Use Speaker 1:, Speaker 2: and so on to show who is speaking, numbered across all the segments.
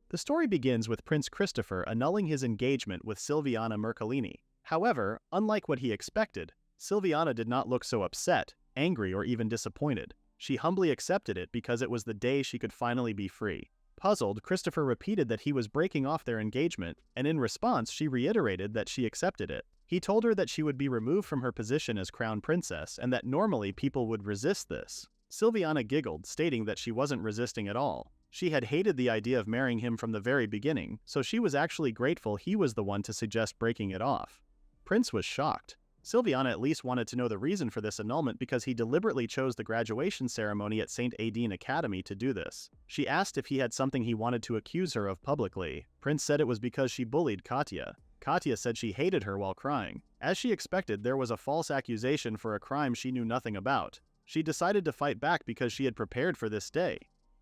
Speaker 1: The story begins with Prince Christopher annulling his engagement with Silviana Mercolini. However, unlike what he expected, Silviana did not look so upset, angry, or even disappointed. She humbly accepted it because it was the day she could finally be free. Puzzled, Christopher repeated that he was breaking off their engagement, and in response she reiterated that she accepted it. He told her that she would be removed from her position as crown princess and that normally people would resist this. Silviana giggled, stating that she wasn't resisting at all. She had hated the idea of marrying him from the very beginning, so she was actually grateful he was the one to suggest breaking it off. Prince was shocked. Silviana at least wanted to know the reason for this annulment because he deliberately chose the graduation ceremony at St. Aideen Academy to do this. She asked if he had something he wanted to accuse her of publicly. Prince said it was because she bullied Katya. Katya said she hated her while crying. As she expected, there was a false accusation for a crime she knew nothing about. She decided to fight back because she had prepared for this day.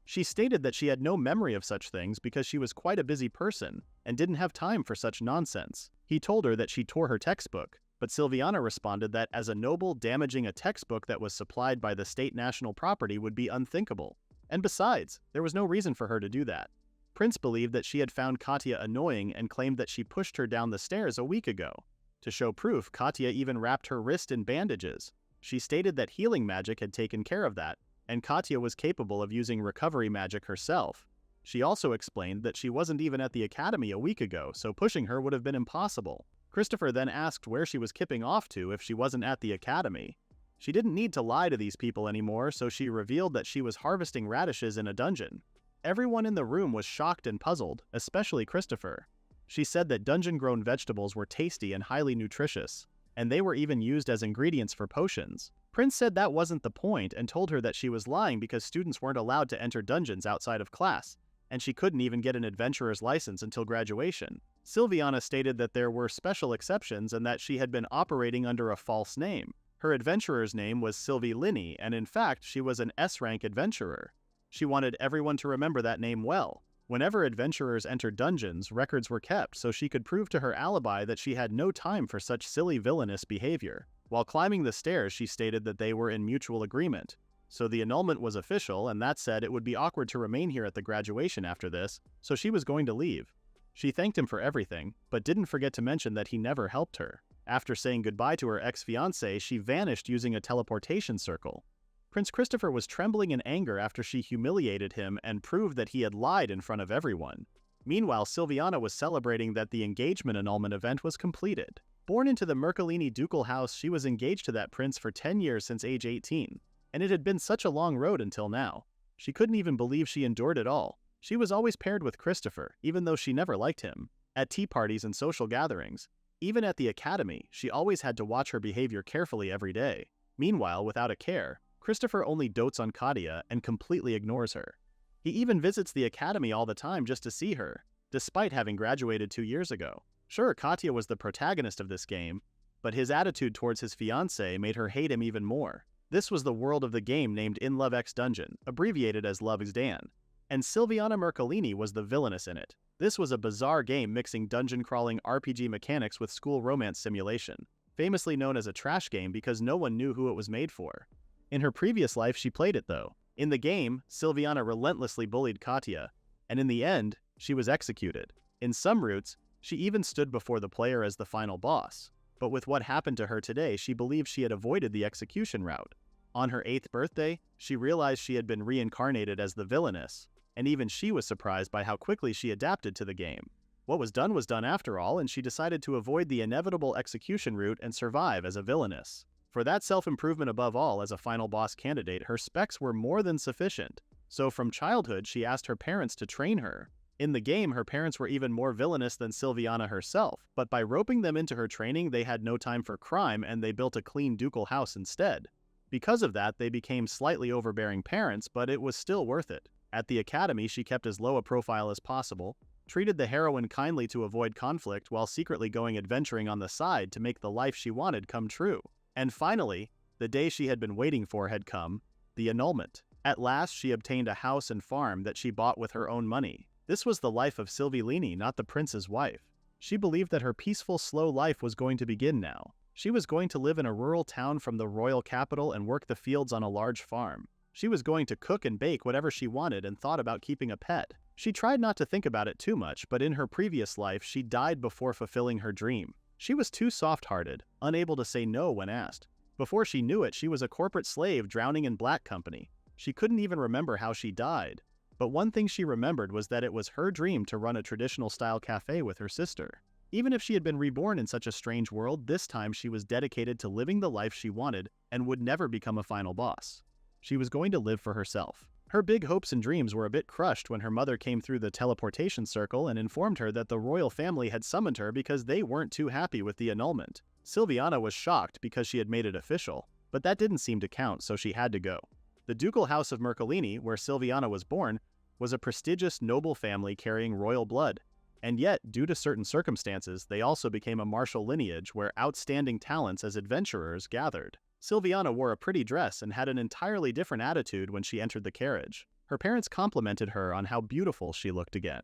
Speaker 1: She stated that she had no memory of such things because she was quite a busy person and didn't have time for such nonsense. He told her that she tore her textbook, but Silviana responded that as a noble, damaging a textbook that was supplied by the state national property would be unthinkable. And besides, there was no reason for her to do that. Prince believed that she had found Katya annoying and claimed that she pushed her down the stairs a week ago. To show proof, Katya even wrapped her wrist in bandages. She stated that healing magic had taken care of that, and Katya was capable of using recovery magic herself. She also explained that she wasn't even at the academy a week ago, so pushing her would have been impossible. Christopher then asked where she was kipping off to if she wasn't at the academy. She didn't need to lie to these people anymore, so she revealed that she was harvesting radishes in a dungeon. Everyone in the room was shocked and puzzled, especially Christopher. She said that dungeon-grown vegetables were tasty and highly nutritious, and they were even used as ingredients for potions. Prince said that wasn't the point and told her that she was lying because students weren't allowed to enter dungeons outside of class, and she couldn't even get an adventurer's license until graduation. Silviana stated that there were special exceptions and that she had been operating under a false name. Her adventurer's name was Sylvie Linney, and in fact, she was an S-rank adventurer. She wanted everyone to remember that name well. Whenever adventurers entered dungeons, records were kept so she could prove to her alibi that she had no time for such silly villainous behavior. While climbing the stairs, she stated that they were in mutual agreement. So the annulment was official, and that said it would be awkward to remain here at the graduation after this, so she was going to leave. She thanked him for everything, but didn't forget to mention that he never helped her. After saying goodbye to her ex-fiancé, she vanished using a teleportation circle. Prince Christopher was trembling in anger after she humiliated him and proved that he had lied in front of everyone. Meanwhile, Silviana was celebrating that the engagement annulment event was completed. Born into the Mercolini ducal house, she was engaged to that prince for 10 years since age 18, and it had been such a long road until now. She couldn't even believe she endured it all. She was always paired with Christopher, even though she never liked him. At tea parties and social gatherings, even at the academy, she always had to watch her behavior carefully every day. Meanwhile, without a care, Christopher only dotes on Katya and completely ignores her. He even visits the academy all the time just to see her, despite having graduated 2 years ago. Sure, Katya was the protagonist of this game, but his attitude towards his fiancée made her hate him even more. This was the world of the game named In Love X Dungeon, abbreviated as Love Is Dan, and Silviana Mercolini was the villainess in it. This was a bizarre game mixing dungeon-crawling RPG mechanics with school romance simulation, famously known as a trash game because no one knew who it was made for. In her previous life, she played it though. In the game, Silviana relentlessly bullied Katya, and in the end, she was executed. In some routes, she even stood before the player as the final boss. But with what happened to her today, she believed she had avoided the execution route. On her 8th birthday, she realized she had been reincarnated as the Villainess, and even she was surprised by how quickly she adapted to the game. What was done after all, and she decided to avoid the inevitable execution route and survive as a Villainess. For that self-improvement above all as a final boss candidate, her specs were more than sufficient. So from childhood, she asked her parents to train her. In the game, her parents were even more villainous than Silviana herself, but by roping them into her training, they had no time for crime and they built a clean ducal house instead. Because of that, they became slightly overbearing parents, but it was still worth it. At the academy, she kept as low a profile as possible, treated the heroine kindly to avoid conflict while secretly going adventuring on the side to make the life she wanted come true. And finally, the day she had been waiting for had come, the annulment. At last, she obtained a house and farm that she bought with her own money. This was the life of Sylvie Linney, not the prince's wife. She believed that her peaceful, slow life was going to begin now. She was going to live in a rural town from the royal capital and work the fields on a large farm. She was going to cook and bake whatever she wanted and thought about keeping a pet. She tried not to think about it too much, but in her previous life she died before fulfilling her dream. She was too soft-hearted, unable to say no when asked. Before she knew it, she was a corporate slave drowning in black company. She couldn't even remember how she died. But one thing she remembered was that it was her dream to run a traditional-style cafe with her sister. Even if she had been reborn in such a strange world, this time she was dedicated to living the life she wanted and would never become a final boss. She was going to live for herself. Her big hopes and dreams were a bit crushed when her mother came through the teleportation circle and informed her that the royal family had summoned her because they weren't too happy with the annulment. Silviana was shocked because she had made it official, but that didn't seem to count, so she had to go. The ducal house of Mercolini, where Silviana was born, was a prestigious noble family carrying royal blood. And yet, due to certain circumstances, they also became a martial lineage where outstanding talents as adventurers gathered. Silviana wore a pretty dress and had an entirely different attitude when she entered the carriage. Her parents complimented her on how beautiful she looked again.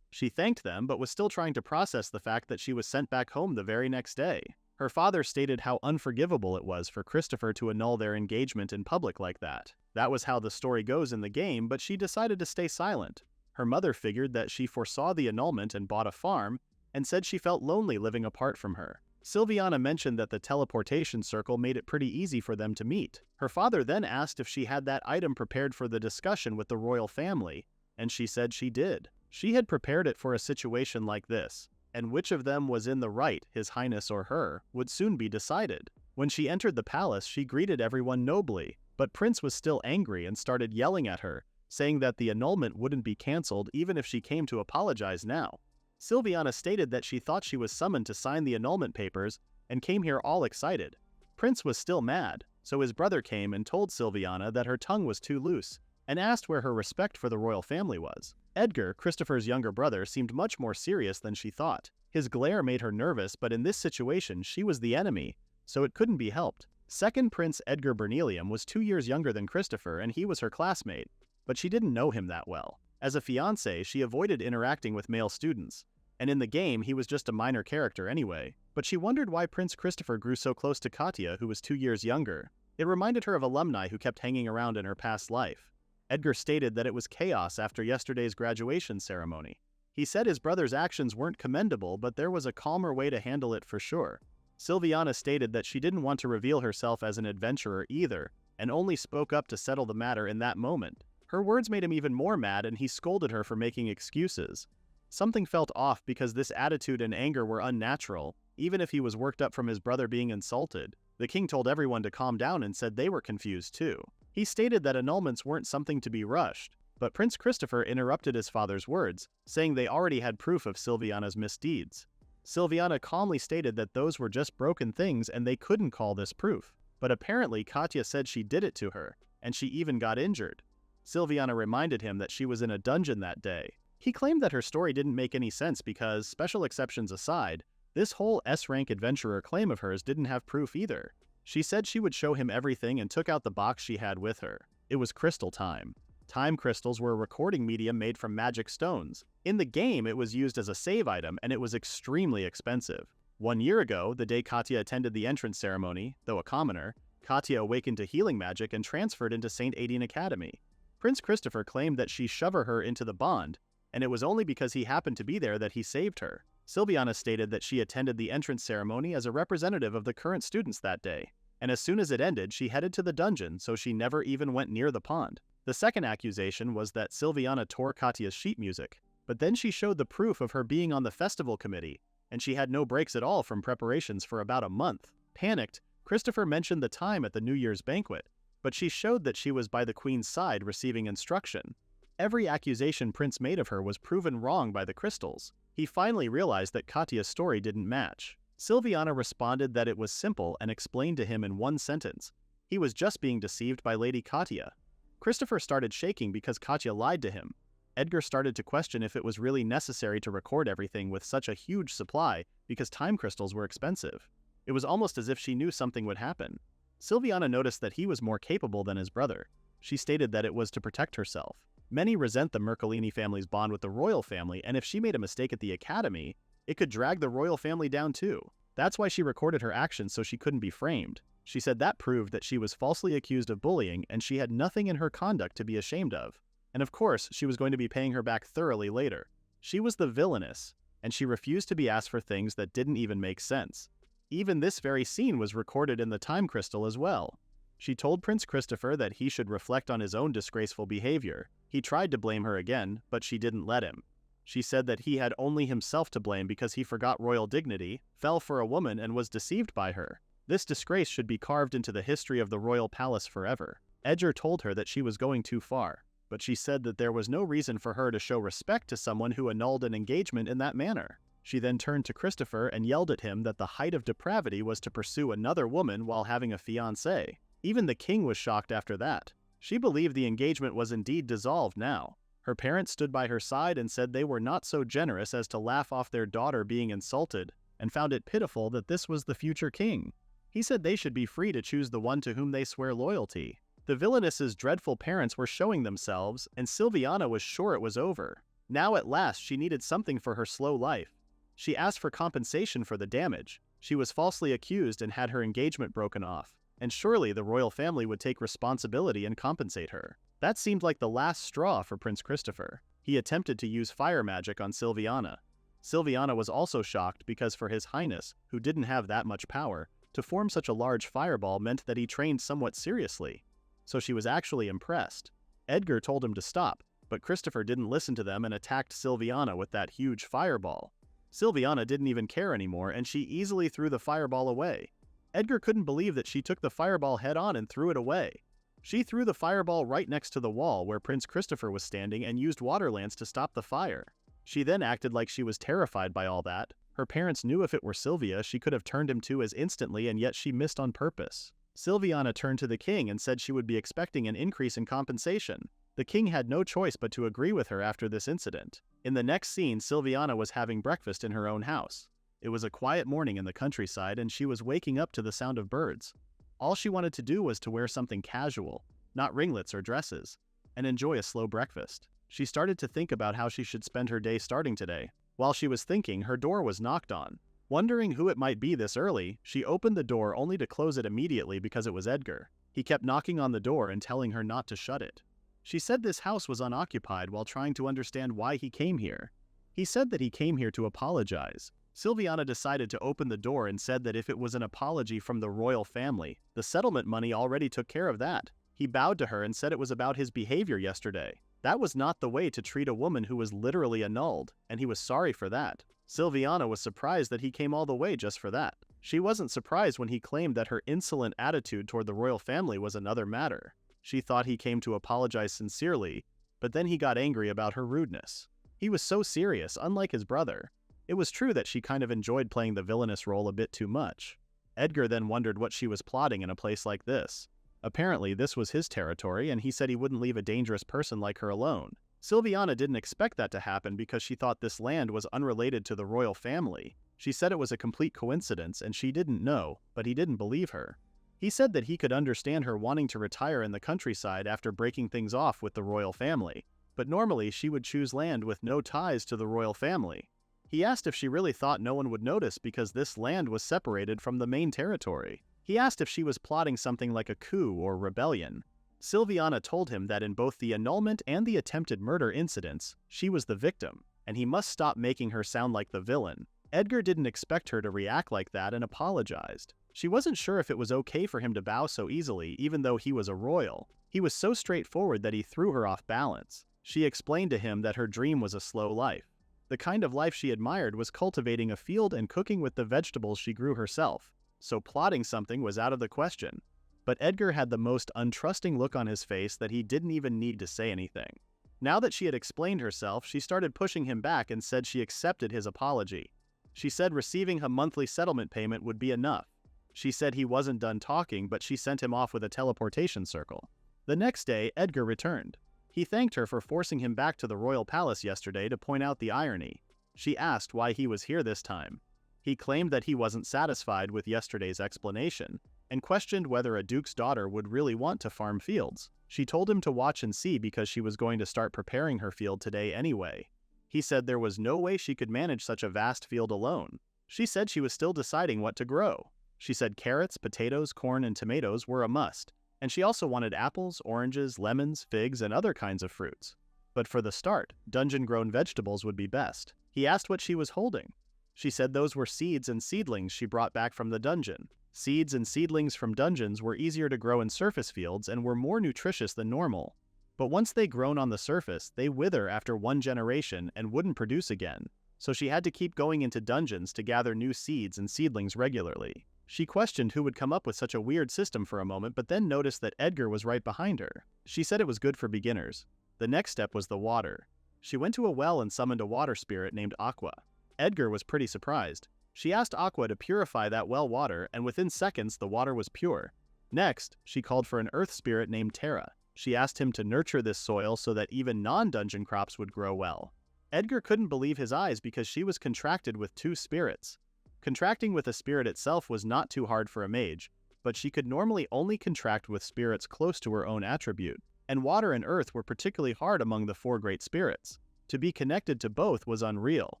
Speaker 1: She thanked them, but was still trying to process the fact that she was sent back home the very next day. Her father stated how unforgivable it was for Christopher to annul their engagement in public like that. That was how the story goes in the game, but she decided to stay silent. Her mother figured that she foresaw the annulment and bought a farm, and said she felt lonely living apart from her. Silviana mentioned that the teleportation circle made it pretty easy for them to meet. Her father then asked if she had that item prepared for the discussion with the royal family, and she said she did. She had prepared it for a situation like this, and which of them was in the right, His Highness or her, would soon be decided. When she entered the palace, she greeted everyone nobly, but Prince was still angry and started yelling at her, saying that the annulment wouldn't be cancelled even if she came to apologize now. Silviana stated that she thought she was summoned to sign the annulment papers and came here all excited. Prince was still mad, so his brother came and told Silviana that her tongue was too loose and asked where her respect for the royal family was. Edgar, Christopher's younger brother, seemed much more serious than she thought. His glare made her nervous, but in this situation she was the enemy, so it couldn't be helped. Second Prince Edgar Bernelium was 2 years younger than Christopher and he was her classmate, but she didn't know him that well. As a fiancé, she avoided interacting with male students, and in the game he was just a minor character anyway, but she wondered why Prince Christopher grew so close to Katya, who was 2 years younger. It reminded her of alumni who kept hanging around in her past life. Edgar stated that it was chaos after yesterday's graduation ceremony. He said his brother's actions weren't commendable, but there was a calmer way to handle it for sure. Silviana stated that she didn't want to reveal herself as an adventurer either, and only spoke up to settle the matter in that moment. Her words made him even more mad, and he scolded her for making excuses. Something felt off because this attitude and anger were unnatural, even if he was worked up from his brother being insulted. The king told everyone to calm down and said they were confused too. He stated that annulments weren't something to be rushed, but Prince Christopher interrupted his father's words, saying they already had proof of Silviana's misdeeds. Silviana calmly stated that those were just broken things and they couldn't call this proof. But apparently Katya said she did it to her, and she even got injured. Silviana reminded him that she was in a dungeon that day. He claimed that her story didn't make any sense because, special exceptions aside, this whole S-rank adventurer claim of hers didn't have proof either. She said she would show him everything and took out the box she had with her. It was crystal time. Time crystals were a recording medium made from magic stones. In the game, it was used as a save item and it was extremely expensive. 1 year ago, the day Katya attended the entrance ceremony, though a commoner, Katya awakened to healing magic and transferred into St. Aideen Academy. Prince Christopher claimed that she shoved her into the bond, and it was only because he happened to be there that he saved her. Silviana stated that she attended the entrance ceremony as a representative of the current students that day, and as soon as it ended, she headed to the dungeon, so she never even went near the pond. The second accusation was that Silviana tore Katya's sheet music, but then she showed the proof of her being on the festival committee, and she had no breaks at all from preparations for about a month. Panicked, Christopher mentioned the time at the New Year's banquet, but she showed that she was by the Queen's side receiving instruction. Every accusation Prince made of her was proven wrong by the crystals. He finally realized that Katya's story didn't match. Silviana responded that it was simple and explained to him in one sentence. He was just being deceived by Lady Katya. Christopher started shaking because Katya lied to him. Edgar started to question if it was really necessary to record everything with such a huge supply because time crystals were expensive. It was almost as if she knew something would happen. Silviana noticed that he was more capable than his brother. She stated that it was to protect herself. Many resent the Mercolini family's bond with the royal family, and if she made a mistake at the academy, it could drag the royal family down too. That's why she recorded her actions so she couldn't be framed. She said that proved that she was falsely accused of bullying and she had nothing in her conduct to be ashamed of. And of course, she was going to be paying her back thoroughly later. She was the Villainess, and she refused to be asked for things that didn't even make sense. Even this very scene was recorded in the time crystal as well. She told Prince Christopher that he should reflect on his own disgraceful behavior. He tried to blame her again, but she didn't let him. She said that he had only himself to blame because he forgot royal dignity, fell for a woman, and was deceived by her. This disgrace should be carved into the history of the royal palace forever. Edgar told her that she was going too far, but she said that there was no reason for her to show respect to someone who annulled an engagement in that manner. She then turned to Christopher and yelled at him that the height of depravity was to pursue another woman while having a fiancé. Even the king was shocked after that. She believed the engagement was indeed dissolved now. Her parents stood by her side and said they were not so generous as to laugh off their daughter being insulted, and found it pitiful that this was the future king. He said they should be free to choose the one to whom they swear loyalty. The Villainess's dreadful parents were showing themselves, and Silviana was sure it was over. Now at last she needed something for her slow life. She asked for compensation for the damage. She was falsely accused and had her engagement broken off, and surely the royal family would take responsibility and compensate her. That seemed like the last straw for Prince Christopher. He attempted to use fire magic on Silviana. Silviana was also shocked because for His Highness, who didn't have that much power, to form such a large fireball meant that he trained somewhat seriously. So she was actually impressed. Edgar told him to stop, but Christopher didn't listen to them and attacked Silviana with that huge fireball. Silviana didn't even care anymore, and she easily threw the fireball away. Edgar couldn't believe that she took the fireball head-on and threw it away. She threw the fireball right next to the wall where Prince Christopher was standing and used water lance to stop the fire. She then acted like she was terrified by all that. Her parents knew if it were Sylvia, she could have turned him to as instantly, and yet she missed on purpose. Silviana turned to the king and said she would be expecting an increase in compensation. The king had no choice but to agree with her after this incident. In the next scene, Silviana was having breakfast in her own house. It was a quiet morning in the countryside, and she was waking up to the sound of birds. All she wanted to do was to wear something casual, not ringlets or dresses, and enjoy a slow breakfast. She started to think about how she should spend her day starting today. While she was thinking, her door was knocked on. Wondering who it might be this early, she opened the door only to close it immediately because it was Edgar. He kept knocking on the door and telling her not to shut it. She said this house was unoccupied while trying to understand why he came here. He said that he came here to apologize. Silviana decided to open the door and said that if it was an apology from the royal family, the settlement money already took care of that. He bowed to her and said it was about his behavior yesterday. That was not the way to treat a woman who was literally annulled, and he was sorry for that. Silviana was surprised that he came all the way just for that. She wasn't surprised when he claimed that her insolent attitude toward the royal family was another matter. She thought he came to apologize sincerely, but then he got angry about her rudeness. He was so serious, unlike his brother. It was true that she kind of enjoyed playing the villainous role a bit too much. Edgar then wondered what she was plotting in a place like this. Apparently, this was his territory, and he said he wouldn't leave a dangerous person like her alone. Silviana didn't expect that to happen because she thought this land was unrelated to the royal family. She said it was a complete coincidence, and she didn't know, but he didn't believe her. He said that he could understand her wanting to retire in the countryside after breaking things off with the royal family, but normally she would choose land with no ties to the royal family. He asked if she really thought no one would notice because this land was separated from the main territory. He asked if she was plotting something like a coup or rebellion. Silviana told him that in both the annulment and the attempted murder incidents, she was the victim, and he must stop making her sound like the villain. Edgar didn't expect her to react like that and apologized. She wasn't sure if it was okay for him to bow so easily, even though he was a royal. He was so straightforward that he threw her off balance. She explained to him that her dream was a slow life. The kind of life she admired was cultivating a field and cooking with the vegetables she grew herself, so plotting something was out of the question. But Edgar had the most untrusting look on his face that he didn't even need to say anything. Now that she had explained herself, she started pushing him back and said she accepted his apology. She said receiving a monthly settlement payment would be enough. She said he wasn't done talking, but she sent him off with a teleportation circle. The next day, Edgar returned. He thanked her for forcing him back to the royal palace yesterday to point out the irony. She asked why he was here this time. He claimed that he wasn't satisfied with yesterday's explanation, and questioned whether a duke's daughter would really want to farm fields. She told him to watch and see because she was going to start preparing her field today anyway. He said there was no way she could manage such a vast field alone. She said she was still deciding what to grow. She said carrots, potatoes, corn, and tomatoes were a must, and she also wanted apples, oranges, lemons, figs, and other kinds of fruits. But for the start, dungeon-grown vegetables would be best. He asked what she was holding. She said those were seeds and seedlings she brought back from the dungeon. Seeds and seedlings from dungeons were easier to grow in surface fields and were more nutritious than normal. But once they grown on the surface, they wither after one generation and wouldn't produce again. So she had to keep going into dungeons to gather new seeds and seedlings regularly. She questioned who would come up with such a weird system for a moment, but then noticed that Edgar was right behind her. She said it was good for beginners. The next step was the water. She went to a well and summoned a water spirit named Aqua. Edgar was pretty surprised. She asked Aqua to purify that well water, and within seconds the water was pure. Next, she called for an earth spirit named Terra. She asked him to nurture this soil so that even non-dungeon crops would grow well. Edgar couldn't believe his eyes because she was contracted with 2 spirits. Contracting with a spirit itself was not too hard for a mage, but she could normally only contract with spirits close to her own attribute, and water and earth were particularly hard among the 4 great spirits. To be connected to both was unreal.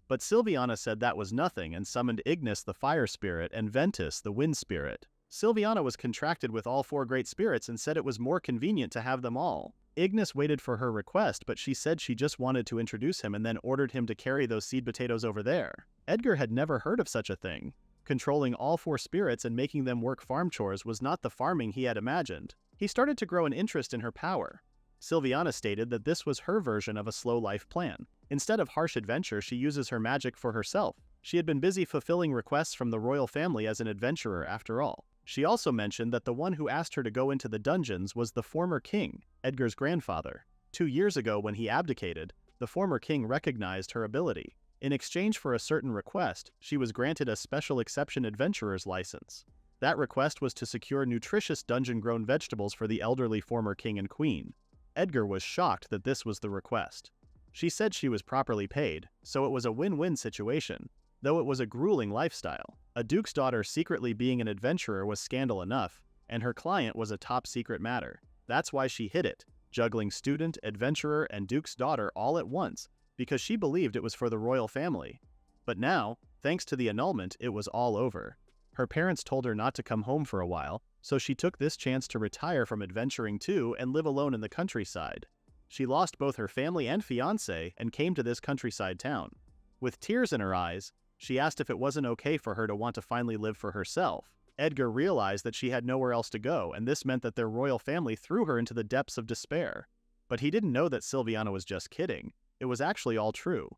Speaker 1: But Silviana said that was nothing and summoned Ignis the fire spirit and Ventus the wind spirit. Silviana was contracted with all 4 great spirits and said it was more convenient to have them all. Ignis waited for her request, but she said she just wanted to introduce him and then ordered him to carry those seed potatoes over there. Edgar had never heard of such a thing. Controlling all 4 spirits and making them work farm chores was not the farming he had imagined. He started to grow an interest in her power. Silviana stated that this was her version of a slow life plan. Instead of harsh adventure, she uses her magic for herself. She had been busy fulfilling requests from the royal family as an adventurer after all. She also mentioned that the one who asked her to go into the dungeons was the former king, Edgar's grandfather. 2 years ago when he abdicated, the former king recognized her ability. In exchange for a certain request, she was granted a special exception adventurer's license. That request was to secure nutritious dungeon-grown vegetables for the elderly former king and queen. Edgar was shocked that this was the request. She said she was properly paid, so it was a win-win situation, though it was a grueling lifestyle. A duke's daughter secretly being an adventurer was scandal enough, and her client was a top-secret matter. That's why she hid it, juggling student, adventurer, and duke's daughter all at once, because she believed it was for the royal family. But now, thanks to the annulment, it was all over. Her parents told her not to come home for a while, so she took this chance to retire from adventuring too and live alone in the countryside. She lost both her family and fiancé and came to this countryside town. With tears in her eyes, she asked if it wasn't okay for her to want to finally live for herself. Edgar realized that she had nowhere else to go, and this meant that their royal family threw her into the depths of despair. But he didn't know that Silviana was just kidding. It was actually all true.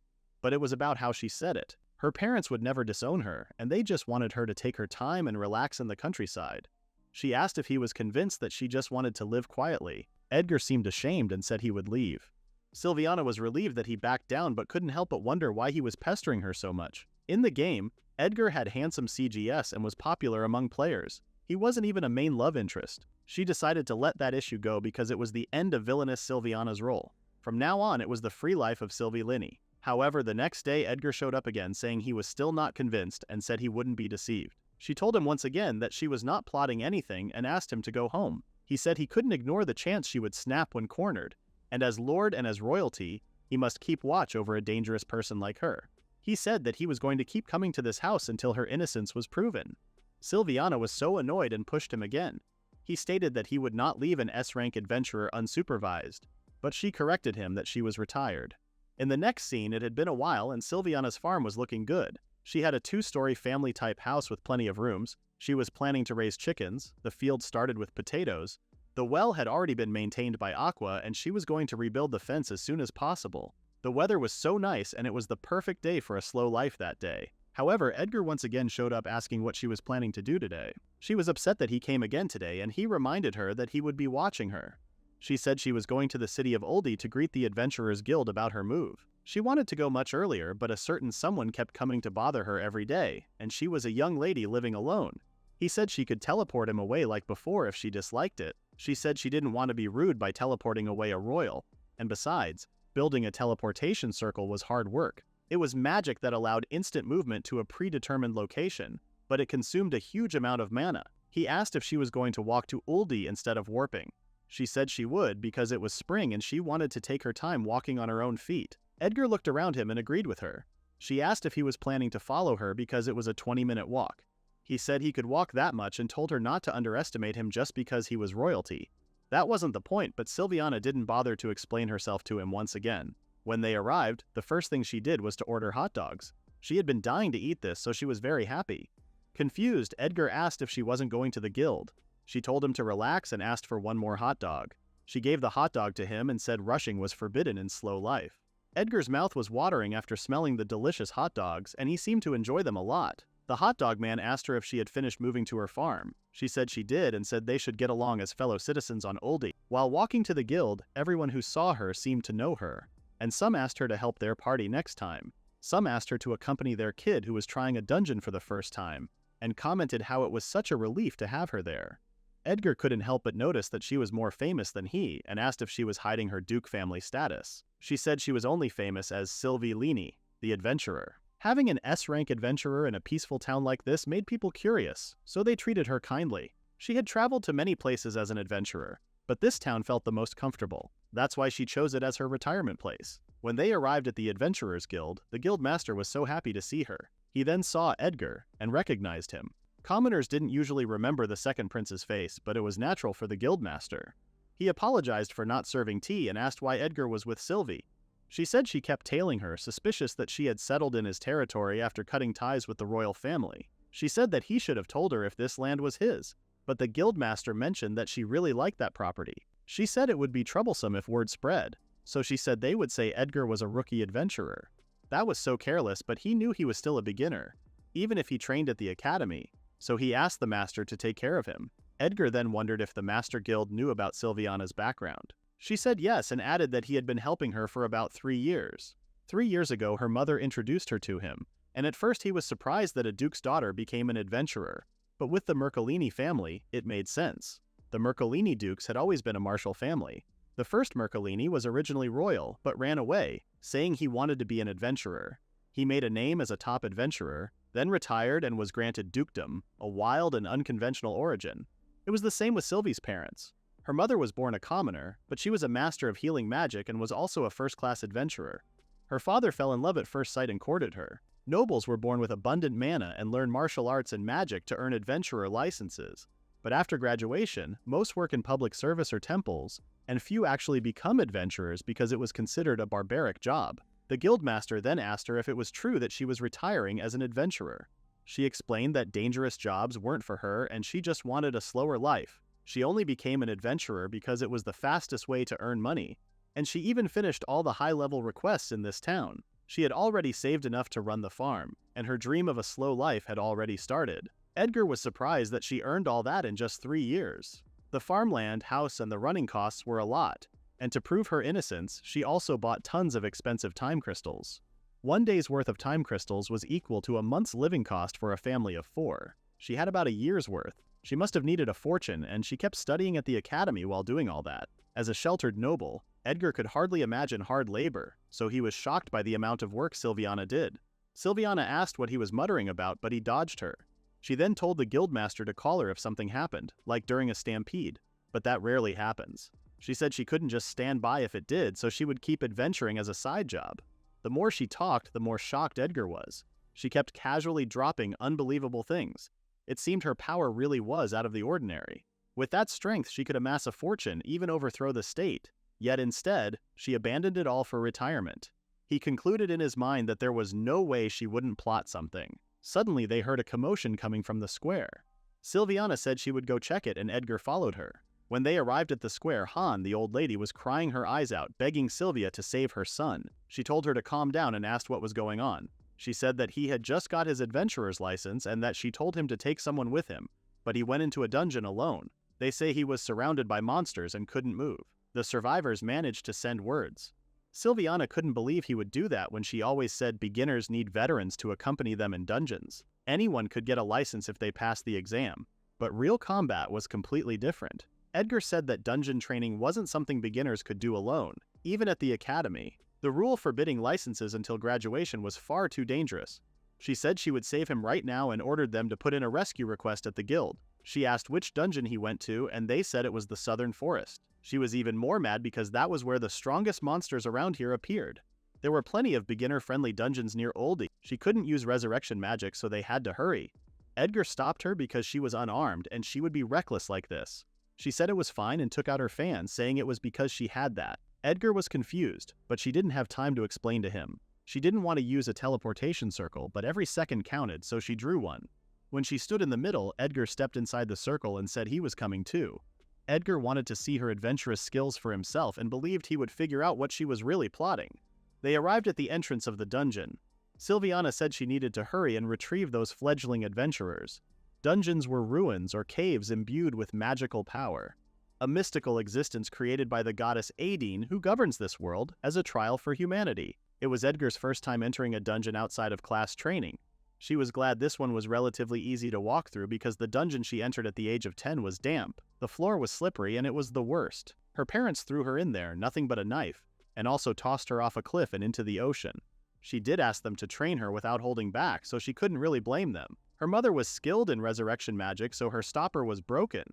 Speaker 1: But it was about how she said it. Her parents would never disown her, and they just wanted her to take her time and relax in the countryside. She asked if he was convinced that she just wanted to live quietly. Edgar seemed ashamed and said he would leave. Silviana was relieved that he backed down but couldn't help but wonder why he was pestering her so much. In the game, Edgar had handsome CGS and was popular among players. He wasn't even a main love interest. She decided to let that issue go because it was the end of villainous Silviana's role. From now on, it was the free life of Sylvie Linny. However, the next day Edgar showed up again saying he was still not convinced and said he wouldn't be deceived. She told him once again that she was not plotting anything and asked him to go home. He said he couldn't ignore the chance she would snap when cornered, and as lord and as royalty, he must keep watch over a dangerous person like her. He said that he was going to keep coming to this house until her innocence was proven. Silviana was so annoyed and pushed him again. He stated that he would not leave an S-rank adventurer unsupervised, but she corrected him that she was retired. In the next scene, it had been a while and Silviana's farm was looking good. She had a 2-story family-type house with plenty of rooms. She was planning to raise chickens. The field started with potatoes. The well had already been maintained by Aqua, and she was going to rebuild the fence as soon as possible. The weather was so nice, and it was the perfect day for a slow life that day. However, Edgar once again showed up asking what she was planning to do today. She was upset that he came again today, and he reminded her that he would be watching her. She said she was going to the city of Oldie to greet the Adventurers Guild about her move. She wanted to go much earlier, but a certain someone kept coming to bother her every day, and she was a young lady living alone. He said she could teleport him away like before if she disliked it. She said she didn't want to be rude by teleporting away a royal, and besides, building a teleportation circle was hard work. It was magic that allowed instant movement to a predetermined location, but it consumed a huge amount of mana. He asked if she was going to walk to Oldie instead of warping. She said she would because it was spring and she wanted to take her time walking on her own feet. Edgar looked around him and agreed with her. She asked if he was planning to follow her because it was a 20-minute walk. He said he could walk that much and told her not to underestimate him just because he was royalty. That wasn't the point, but Sylviana didn't bother to explain herself to him once again. When they arrived, the first thing she did was to order hot dogs. She had been dying to eat this, so she was very happy. Confused, Edgar asked if she wasn't going to the guild. She told him to relax and asked for one more hot dog. She gave the hot dog to him and said rushing was forbidden in slow life. Edgar's mouth was watering after smelling the delicious hot dogs, and he seemed to enjoy them a lot. The hot dog man asked her if she had finished moving to her farm. She said she did and said they should get along as fellow citizens on Oldie. While walking to the guild, everyone who saw her seemed to know her, and some asked her to help their party next time. Some asked her to accompany their kid who was trying a dungeon for the first time, and commented how it was such a relief to have her there. Edgar couldn't help but notice that she was more famous than he and asked if she was hiding her Duke family status. She said she was only famous as Sylvie Leany, the adventurer. Having an S-rank adventurer in a peaceful town like this made people curious, so they treated her kindly. She had traveled to many places as an adventurer, but this town felt the most comfortable. That's why she chose it as her retirement place. When they arrived at the Adventurers Guild, the guild master was so happy to see her. He then saw Edgar and recognized him. Commoners didn't usually remember the second prince's face, but it was natural for the guildmaster. He apologized for not serving tea and asked why Edgar was with Sylvie. She said she kept tailing her, suspicious that she had settled in his territory after cutting ties with the royal family. She said that he should have told her if this land was his, but the guildmaster mentioned that she really liked that property. She said it would be troublesome if word spread, so she said they would say Edgar was a rookie adventurer. That was so careless, but he knew he was still a beginner, even if he trained at the academy, so he asked the master to take care of him. Edgar then wondered if the Master Guild knew about Sylviana's background. She said yes and added that he had been helping her for about 3 years. 3 years ago, her mother introduced her to him, and at first he was surprised that a duke's daughter became an adventurer. But with the Mercolini family, it made sense. The Mercolini dukes had always been a martial family. The first Mercolini was originally royal, but ran away, saying he wanted to be an adventurer. He made a name as a top adventurer, then retired and was granted dukedom, a wild and unconventional origin. It was the same with Sylvie's parents. Her mother was born a commoner, but she was a master of healing magic and was also a first-class adventurer. Her father fell in love at first sight and courted her. Nobles were born with abundant mana and learn martial arts and magic to earn adventurer licenses. But after graduation, most work in public service or temples, and few actually become adventurers because it was considered a barbaric job. The guildmaster then asked her if it was true that she was retiring as an adventurer. She explained that dangerous jobs weren't for her and she just wanted a slower life. She only became an adventurer because it was the fastest way to earn money, and she even finished all the high-level requests in this town. She had already saved enough to run the farm, and her dream of a slow life had already started. Edgar was surprised that she earned all that in just 3 years. The farmland, house, and the running costs were a lot, and to prove her innocence, she also bought tons of expensive time crystals. 1 day's worth of time crystals was equal to a month's living cost for a family of 4. She had about a year's worth. She must have needed a fortune, and she kept studying at the academy while doing all that. As a sheltered noble, Edgar could hardly imagine hard labor, so he was shocked by the amount of work Sylviana did. Sylviana asked what he was muttering about, but he dodged her. She then told the guildmaster to call her if something happened, like during a stampede, but that rarely happens. She said she couldn't just stand by if it did, so she would keep adventuring as a side job. The more she talked, the more shocked Edgar was. She kept casually dropping unbelievable things. It seemed her power really was out of the ordinary. With that strength, she could amass a fortune, even overthrow the state. Yet instead, she abandoned it all for retirement. He concluded in his mind that there was no way she wouldn't plot something. Suddenly, they heard a commotion coming from the square. Sylviana said she would go check it, and Edgar followed her. When they arrived at the square, Han, the old lady, was crying her eyes out, begging Sylvia to save her son. She told her to calm down and asked what was going on. She said that he had just got his adventurer's license and that she told him to take someone with him, but he went into a dungeon alone. They say he was surrounded by monsters and couldn't move. The survivors managed to send words. Sylviana couldn't believe he would do that when she always said beginners need veterans to accompany them in dungeons. Anyone could get a license if they passed the exam, but real combat was completely different. Edgar said that dungeon training wasn't something beginners could do alone, even at the academy. The rule forbidding licenses until graduation was far too dangerous. She said she would save him right now and ordered them to put in a rescue request at the guild. She asked which dungeon he went to, and they said it was the Southern Forest. She was even more mad because that was where the strongest monsters around here appeared. There were plenty of beginner-friendly dungeons near Oldie. She couldn't use resurrection magic, so they had to hurry. Edgar stopped her because she was unarmed, and she would be reckless like this. She said it was fine and took out her fan, saying it was because she had that. Edgar was confused, but she didn't have time to explain to him. She didn't want to use a teleportation circle, but every second counted, so she drew one. When she stood in the middle, Edgar stepped inside the circle and said he was coming too. Edgar wanted to see her adventurous skills for himself and believed he would figure out what she was really plotting. They arrived at the entrance of the dungeon. Sylviana said she needed to hurry and retrieve those fledgling adventurers. Dungeons were ruins or caves imbued with magical power, a mystical existence created by the goddess Aideen, who governs this world, as a trial for humanity. It was Edgar's first time entering a dungeon outside of class training. She was glad this one was relatively easy to walk through because the dungeon she entered at the age of 10 was damp. The floor was slippery and it was the worst. Her parents threw her in there, nothing but a knife, and also tossed her off a cliff and into the ocean. She did ask them to train her without holding back, so she couldn't really blame them. Her mother was skilled in resurrection magic, so her stopper was broken.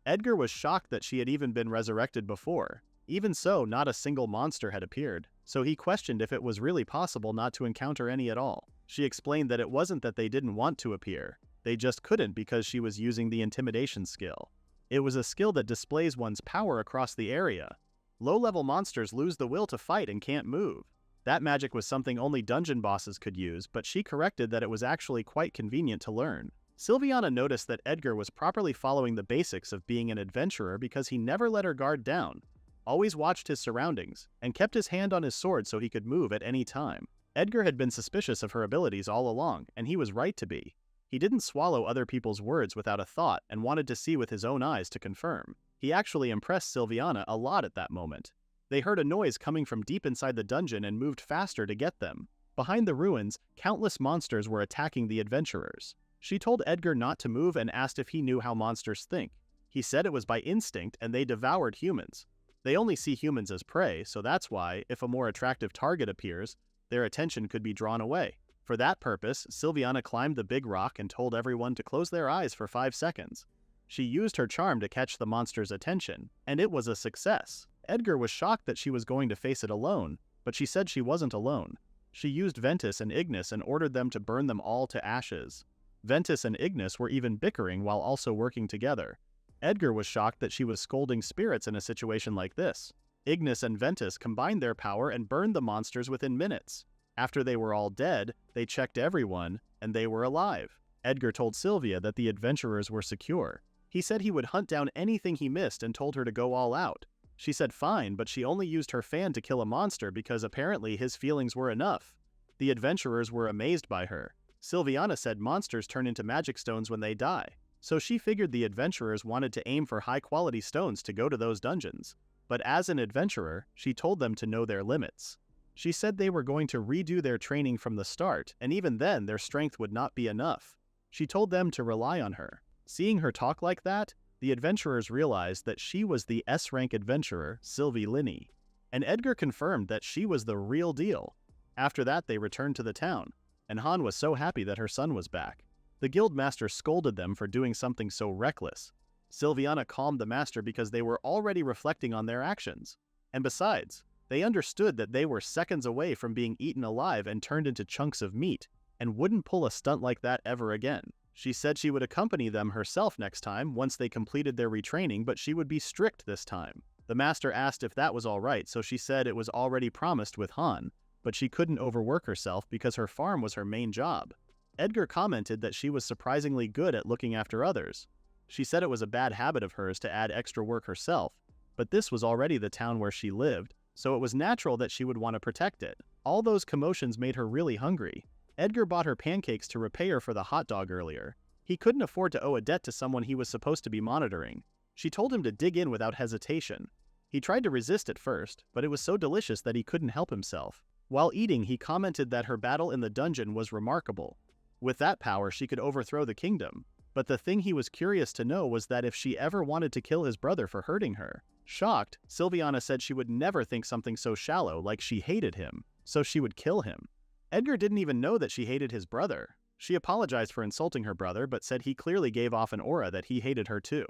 Speaker 1: Edgar was shocked that she had even been resurrected before. Even so, not a single monster had appeared, so he questioned if it was really possible not to encounter any at all. She explained that it wasn't that they didn't want to appear, they just couldn't because she was using the intimidation skill. It was a skill that displays one's power across the area. Low-level monsters lose the will to fight and can't move. That magic was something only dungeon bosses could use, but she corrected that it was actually quite convenient to learn. Sylviana noticed that Edgar was properly following the basics of being an adventurer because he never let her guard down, always watched his surroundings, and kept his hand on his sword so he could move at any time. Edgar had been suspicious of her abilities all along, and he was right to be. He didn't swallow other people's words without a thought and wanted to see with his own eyes to confirm. He actually impressed Sylviana a lot at that moment. They heard a noise coming from deep inside the dungeon and moved faster to get them. Behind the ruins, countless monsters were attacking the adventurers. She told Edgar not to move and asked if he knew how monsters think. He said it was by instinct and they devoured humans. They only see humans as prey, so that's why, if a more attractive target appears, their attention could be drawn away. For that purpose, Sylviana climbed the big rock and told everyone to close their eyes for 5 seconds. She used her charm to catch the monster's attention, and it was a success. Edgar was shocked that she was going to face it alone, but she said she wasn't alone. She used Ventus and Ignis and ordered them to burn them all to ashes. Ventus and Ignis were even bickering while also working together. Edgar was shocked that she was scolding spirits in a situation like this. Ignis and Ventus combined their power and burned the monsters within minutes. After they were all dead, they checked everyone, and they were alive. Edgar told Sylvia that the adventurers were secure. He said he would hunt down anything he missed and told her to go all out. She said fine, but she only used her fan to kill a monster because apparently his feelings were enough. The adventurers were amazed by her. Sylviana said monsters turn into magic stones when they die, so she figured the adventurers wanted to aim for high-quality stones to go to those dungeons. But as an adventurer, she told them to know their limits. She said they were going to redo their training from the start, and even then their strength would not be enough. She told them to rely on her. Seeing her talk like that, the adventurers realized that she was the S-rank adventurer, Sylvie Linney, and Edgar confirmed that she was the real deal. After that, they returned to the town, and Han was so happy that her son was back. The guild master scolded them for doing something so reckless. Sylviana calmed the master because they were already reflecting on their actions. And besides, they understood that they were seconds away from being eaten alive and turned into chunks of meat, and wouldn't pull a stunt like that ever again. She said she would accompany them herself next time once they completed their retraining, but she would be strict this time. The master asked if that was all right, so she said it was already promised with Han, but she couldn't overwork herself because her farm was her main job. Edgar commented that she was surprisingly good at looking after others. She said it was a bad habit of hers to add extra work herself, but this was already the town where she lived, so it was natural that she would want to protect it. All those commotions made her really hungry. Edgar bought her pancakes to repay her for the hot dog earlier. He couldn't afford to owe a debt to someone he was supposed to be monitoring. She told him to dig in without hesitation. He tried to resist at first, but it was so delicious that he couldn't help himself. While eating, he commented that her battle in the dungeon was remarkable. With that power, she could overthrow the kingdom. But the thing he was curious to know was that if she ever wanted to kill his brother for hurting her. Shocked, Sylviana said she would never think something so shallow, like she hated him, so she would kill him. Edgar didn't even know that she hated his brother. She apologized for insulting her brother, but said he clearly gave off an aura that he hated her too.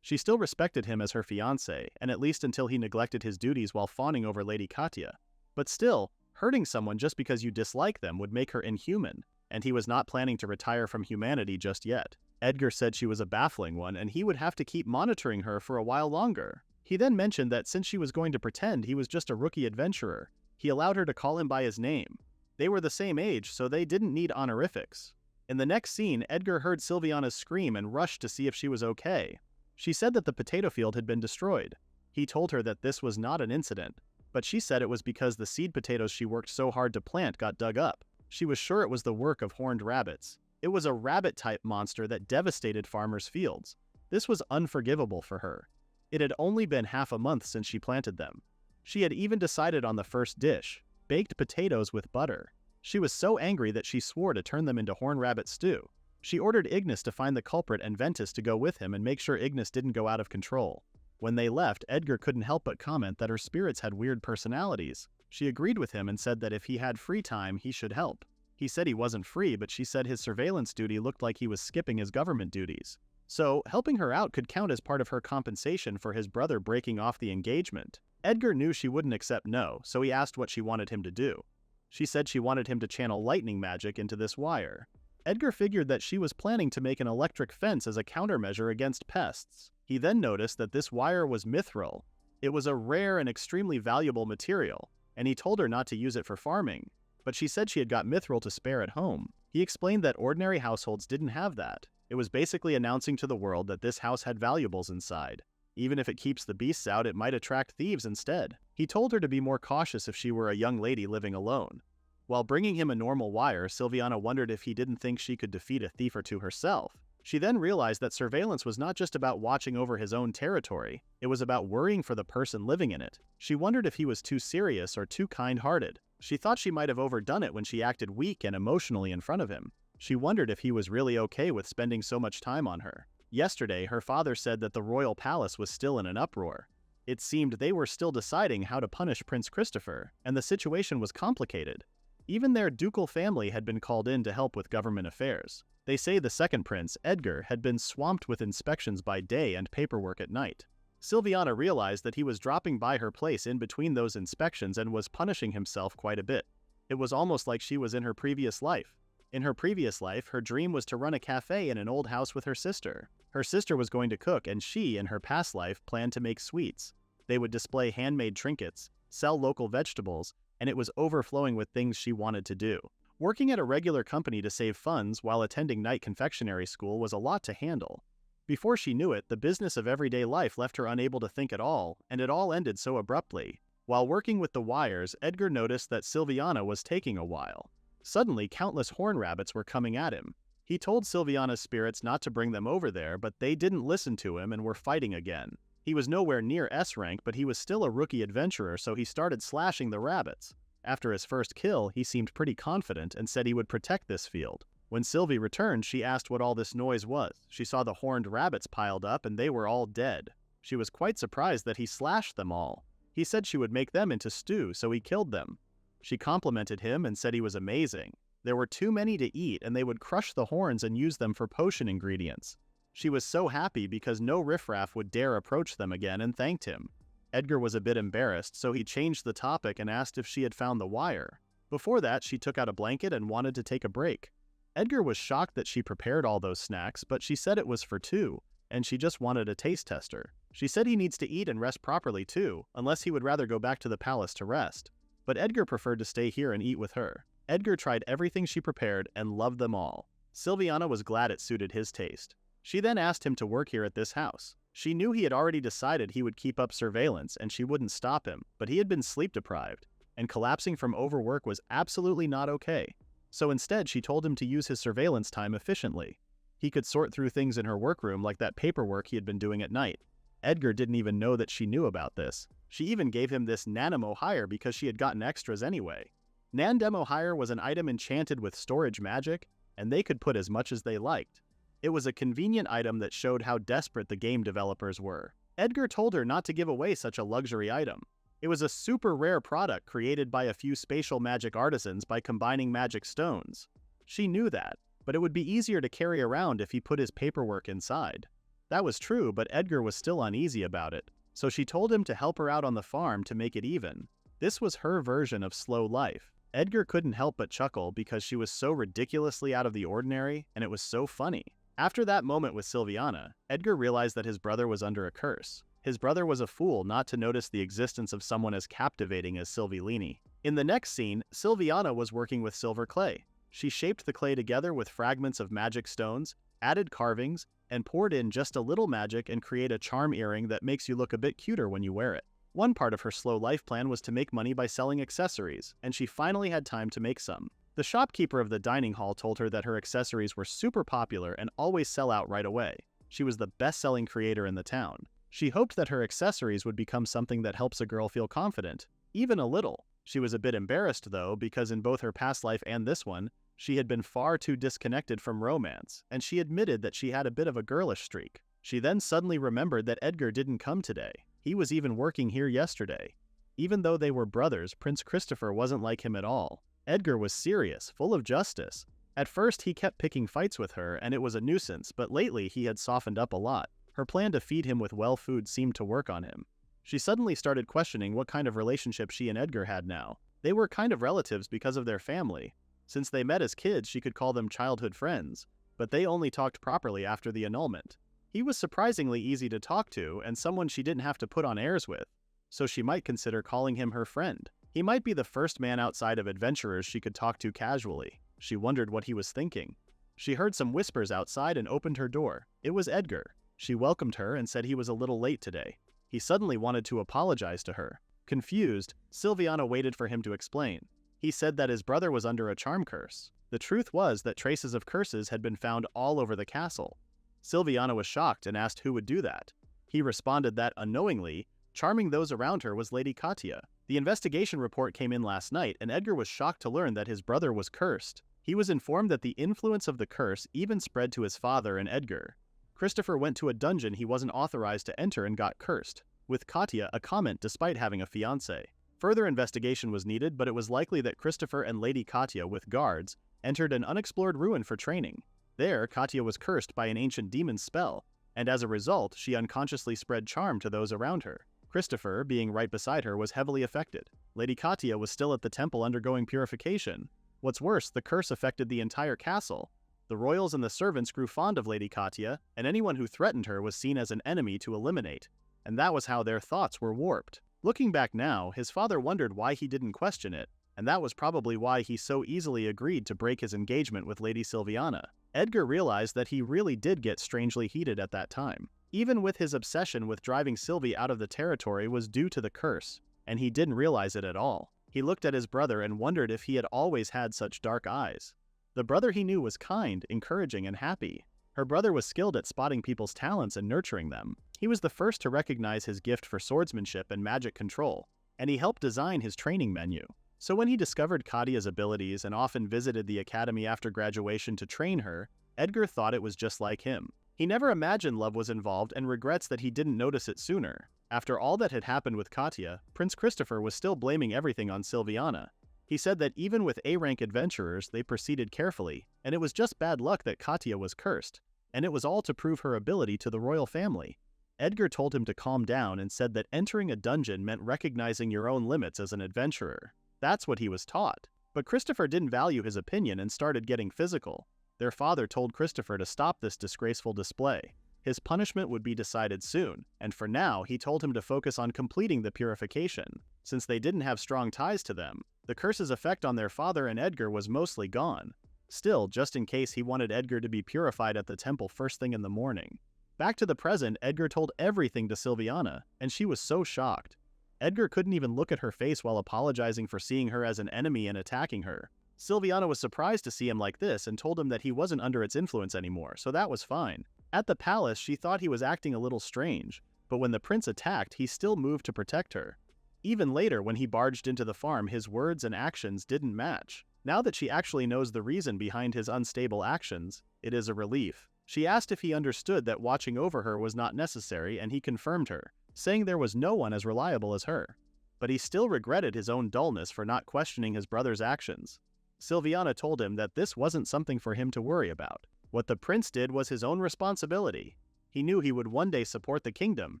Speaker 1: She still respected him as her fiancé, and at least until he neglected his duties while fawning over Lady Katya. But still, hurting someone just because you dislike them would make her inhuman, and he was not planning to retire from humanity just yet. Edgar said she was a baffling one and he would have to keep monitoring her for a while longer. He then mentioned that since she was going to pretend he was just a rookie adventurer, he allowed her to call him by his name. They were the same age, so they didn't need honorifics. In the next scene, Edgar heard Sylviana scream and rushed to see if she was okay. She said that the potato field had been destroyed. He told her that this was not an incident, but she said it was because the seed potatoes she worked so hard to plant got dug up. She was sure it was the work of horned rabbits. It was a rabbit-type monster that devastated farmers' fields. This was unforgivable for her. It had only been half a month since she planted them. She had even decided on the first dish, baked potatoes with butter. She was so angry that she swore to turn them into horned rabbit stew. She ordered Ignis to find the culprit and Ventus to go with him and make sure Ignis didn't go out of control. When they left, Edgar couldn't help but comment that her spirits had weird personalities. She agreed with him and said that if he had free time, he should help. He said he wasn't free, but she said his surveillance duty looked like he was skipping his government duties. So, helping her out could count as part of her compensation for his brother breaking off the engagement. Edgar knew she wouldn't accept no, so he asked what she wanted him to do. She said she wanted him to channel lightning magic into this wire. Edgar figured that she was planning to make an electric fence as a countermeasure against pests. He then noticed that this wire was mithril. It was a rare and extremely valuable material, and he told her not to use it for farming. But she said she had got mithril to spare at home. He explained that ordinary households didn't have that. It was basically announcing to the world that this house had valuables inside. Even if it keeps the beasts out, it might attract thieves instead. He told her to be more cautious if she were a young lady living alone. While bringing him a normal wire, Sylviana wondered if he didn't think she could defeat a thief or two herself. She then realized that surveillance was not just about watching over his own territory, it was about worrying for the person living in it. She wondered if he was too serious or too kind-hearted. She thought she might have overdone it when she acted weak and emotionally in front of him. She wondered if he was really okay with spending so much time on her. Yesterday, her father said that the royal palace was still in an uproar. It seemed they were still deciding how to punish Prince Christopher, and the situation was complicated. Even their ducal family had been called in to help with government affairs. They say the second prince, Edgar, had been swamped with inspections by day and paperwork at night. Sylviana realized that he was dropping by her place in between those inspections and was punishing himself quite a bit. It was almost like she was in her previous life. In her previous life, her dream was to run a cafe in an old house with her sister. Her sister was going to cook, and she, in her past life, planned to make sweets. They would display handmade trinkets, sell local vegetables, and it was overflowing with things she wanted to do. Working at a regular company to save funds while attending night confectionery school was a lot to handle. Before she knew it, the business of everyday life left her unable to think at all, and it all ended so abruptly. While working with the wires, Edgar noticed that Sylviana was taking a while. Suddenly, countless horn rabbits were coming at him. He told Sylviana's spirits not to bring them over there, but they didn't listen to him and were fighting again. He was nowhere near S rank, but he was still a rookie adventurer, so he started slashing the rabbits. After his first kill, he seemed pretty confident and said he would protect this field. When Sylvie returned, she asked what all this noise was. She saw the horned rabbits piled up and they were all dead. She was quite surprised that he slashed them all. He said she would make them into stew, so he killed them. She complimented him and said he was amazing. There were too many to eat and they would crush the horns and use them for potion ingredients. She was so happy because no riffraff would dare approach them again and thanked him. Edgar was a bit embarrassed, so he changed the topic and asked if she had found the wire. Before that, she took out a blanket and wanted to take a break. Edgar was shocked that she prepared all those snacks, but she said it was for two, and she just wanted a taste tester. She said he needs to eat and rest properly too, unless he would rather go back to the palace to rest. But Edgar preferred to stay here and eat with her. Edgar tried everything she prepared and loved them all. Sylviana was glad it suited his taste. She then asked him to work here at this house. She knew he had already decided he would keep up surveillance and she wouldn't stop him, but he had been sleep deprived, and collapsing from overwork was absolutely not okay. So instead, she told him to use his surveillance time efficiently. He could sort through things in her workroom like that paperwork he had been doing at night. Edgar didn't even know that she knew about this. She even gave him this Nanemo hire because she had gotten extras anyway. Nandemo hire was an item enchanted with storage magic, and they could put as much as they liked. It was a convenient item that showed how desperate the game developers were. Edgar told her not to give away such a luxury item. It was a super rare product created by a few spatial magic artisans by combining magic stones. She knew that, but it would be easier to carry around if he put his paperwork inside. That was true, but Edgar was still uneasy about it, so she told him to help her out on the farm to make it even. This was her version of slow life. Edgar couldn't help but chuckle because she was so ridiculously out of the ordinary, and it was so funny. After that moment with Silviana, Edgar realized that his brother was under a curse. His brother was a fool not to notice the existence of someone as captivating as Silvilini. In the next scene, Silviana was working with silver clay. She shaped the clay together with fragments of magic stones, added carvings, and poured in just a little magic and create a charm earring that makes you look a bit cuter when you wear it. One part of her slow life plan was to make money by selling accessories, and she finally had time to make some. The shopkeeper of the dining hall told her that her accessories were super popular and always sell out right away. She was the best-selling creator in the town. She hoped that her accessories would become something that helps a girl feel confident, even a little. She was a bit embarrassed though, because in both her past life and this one, she had been far too disconnected from romance, and she admitted that she had a bit of a girlish streak. She then suddenly remembered that Edgar didn't come today. He was even working here yesterday. Even though they were brothers, Prince Christopher wasn't like him at all. Edgar was serious, full of justice. At first, he kept picking fights with her, and it was a nuisance, but lately he had softened up a lot. Her plan to feed him with well food seemed to work on him. She suddenly started questioning what kind of relationship she and Edgar had now. They were kind of relatives because of their family. Since they met as kids, she could call them childhood friends, but they only talked properly after the annulment. He was surprisingly easy to talk to and someone she didn't have to put on airs with, so she might consider calling him her friend. He might be the first man outside of adventurers she could talk to casually. She wondered what he was thinking. She heard some whispers outside and opened her door. It was Edgar. She welcomed her and said he was a little late today. He suddenly wanted to apologize to her. Confused, Silviana waited for him to explain. He said that his brother was under a charm curse. The truth was that traces of curses had been found all over the castle. Silviana was shocked and asked who would do that. He responded that, unknowingly, charming those around her was Lady Katya. The investigation report came in last night, and Edgar was shocked to learn that his brother was cursed. He was informed that the influence of the curse even spread to his father and Edgar. Christopher went to a dungeon he wasn't authorized to enter and got cursed, with Katya a comment despite having a fiancé. Further investigation was needed, but it was likely that Christopher and Lady Katya, with guards, entered an unexplored ruin for training. There, Katya was cursed by an ancient demon's spell, and as a result, she unconsciously spread charm to those around her. Christopher, being right beside her, was heavily affected. Lady Katya was still at the temple undergoing purification. What's worse, the curse affected the entire castle. The royals and the servants grew fond of Lady Katya, and anyone who threatened her was seen as an enemy to eliminate. And that was how their thoughts were warped. Looking back now, his father wondered why he didn't question it, and that was probably why he so easily agreed to break his engagement with Lady Silviana. Edgar realized that he really did get strangely heated at that time. Even with his obsession with driving Sylvie out of the territory was due to the curse, and he didn't realize it at all. He looked at his brother and wondered if he had always had such dark eyes. The brother he knew was kind, encouraging, and happy. Her brother was skilled at spotting people's talents and nurturing them. He was the first to recognize his gift for swordsmanship and magic control, and he helped design his training menu. So when he discovered Katya's abilities and often visited the academy after graduation to train her, Edgar thought it was just like him. He never imagined love was involved and regrets that he didn't notice it sooner. After all that had happened with Katya, Prince Christopher was still blaming everything on Silviana. He said that even with A-rank adventurers, they proceeded carefully, and it was just bad luck that Katya was cursed, and it was all to prove her ability to the royal family. Edgar told him to calm down and said that entering a dungeon meant recognizing your own limits as an adventurer. That's what he was taught. But Christopher didn't value his opinion and started getting physical. Their father told Christopher to stop this disgraceful display. His punishment would be decided soon, and for now, he told him to focus on completing the purification. Since they didn't have strong ties to them, the curse's effect on their father and Edgar was mostly gone. Still, just in case, he wanted Edgar to be purified at the temple first thing in the morning. Back to the present, Edgar told everything to Silviana, and she was so shocked. Edgar couldn't even look at her face while apologizing for seeing her as an enemy and attacking her. Silviana was surprised to see him like this and told him that he wasn't under its influence anymore, so that was fine. At the palace, she thought he was acting a little strange, but when the prince attacked, he still moved to protect her. Even later, when he barged into the farm, his words and actions didn't match. Now that she actually knows the reason behind his unstable actions, it is a relief. She asked if he understood that watching over her was not necessary, and he confirmed her, saying there was no one as reliable as her. But he still regretted his own dullness for not questioning his brother's actions. Silviana told him that this wasn't something for him to worry about. What the prince did was his own responsibility. He knew he would one day support the kingdom,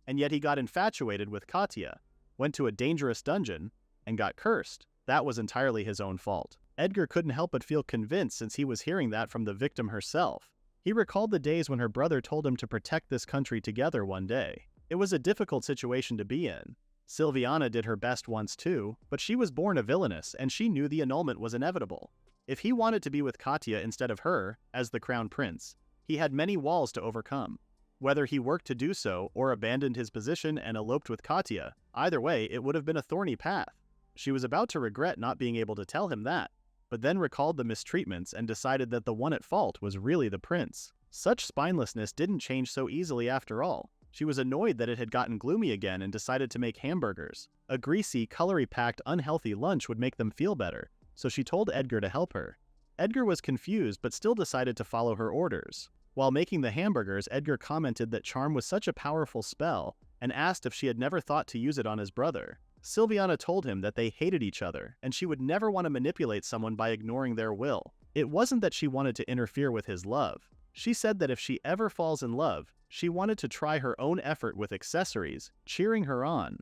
Speaker 1: and yet he got infatuated with Katya, went to a dangerous dungeon, and got cursed. That was entirely his own fault. Edgar couldn't help but feel convinced since he was hearing that from the victim herself. He recalled the days when her brother told him to protect this country together one day. It was a difficult situation to be in. Silviana did her best once too, but she was born a villainess and she knew the annulment was inevitable. If he wanted to be with Katya instead of her, as the crown prince, he had many walls to overcome. Whether he worked to do so or abandoned his position and eloped with Katya, either way it would have been a thorny path. She was about to regret not being able to tell him that, but then recalled the mistreatments and decided that the one at fault was really the prince. Such spinelessness didn't change so easily after all. She was annoyed that it had gotten gloomy again and decided to make hamburgers. A greasy, calorie-packed, unhealthy lunch would make them feel better, so she told Edgar to help her. Edgar was confused but still decided to follow her orders. While making the hamburgers, Edgar commented that charm was such a powerful spell and asked if she had never thought to use it on his brother. Silviana told him that they hated each other and she would never want to manipulate someone by ignoring their will. It wasn't that she wanted to interfere with his love. She said that if she ever falls in love, she wanted to try her own effort with accessories, cheering her on.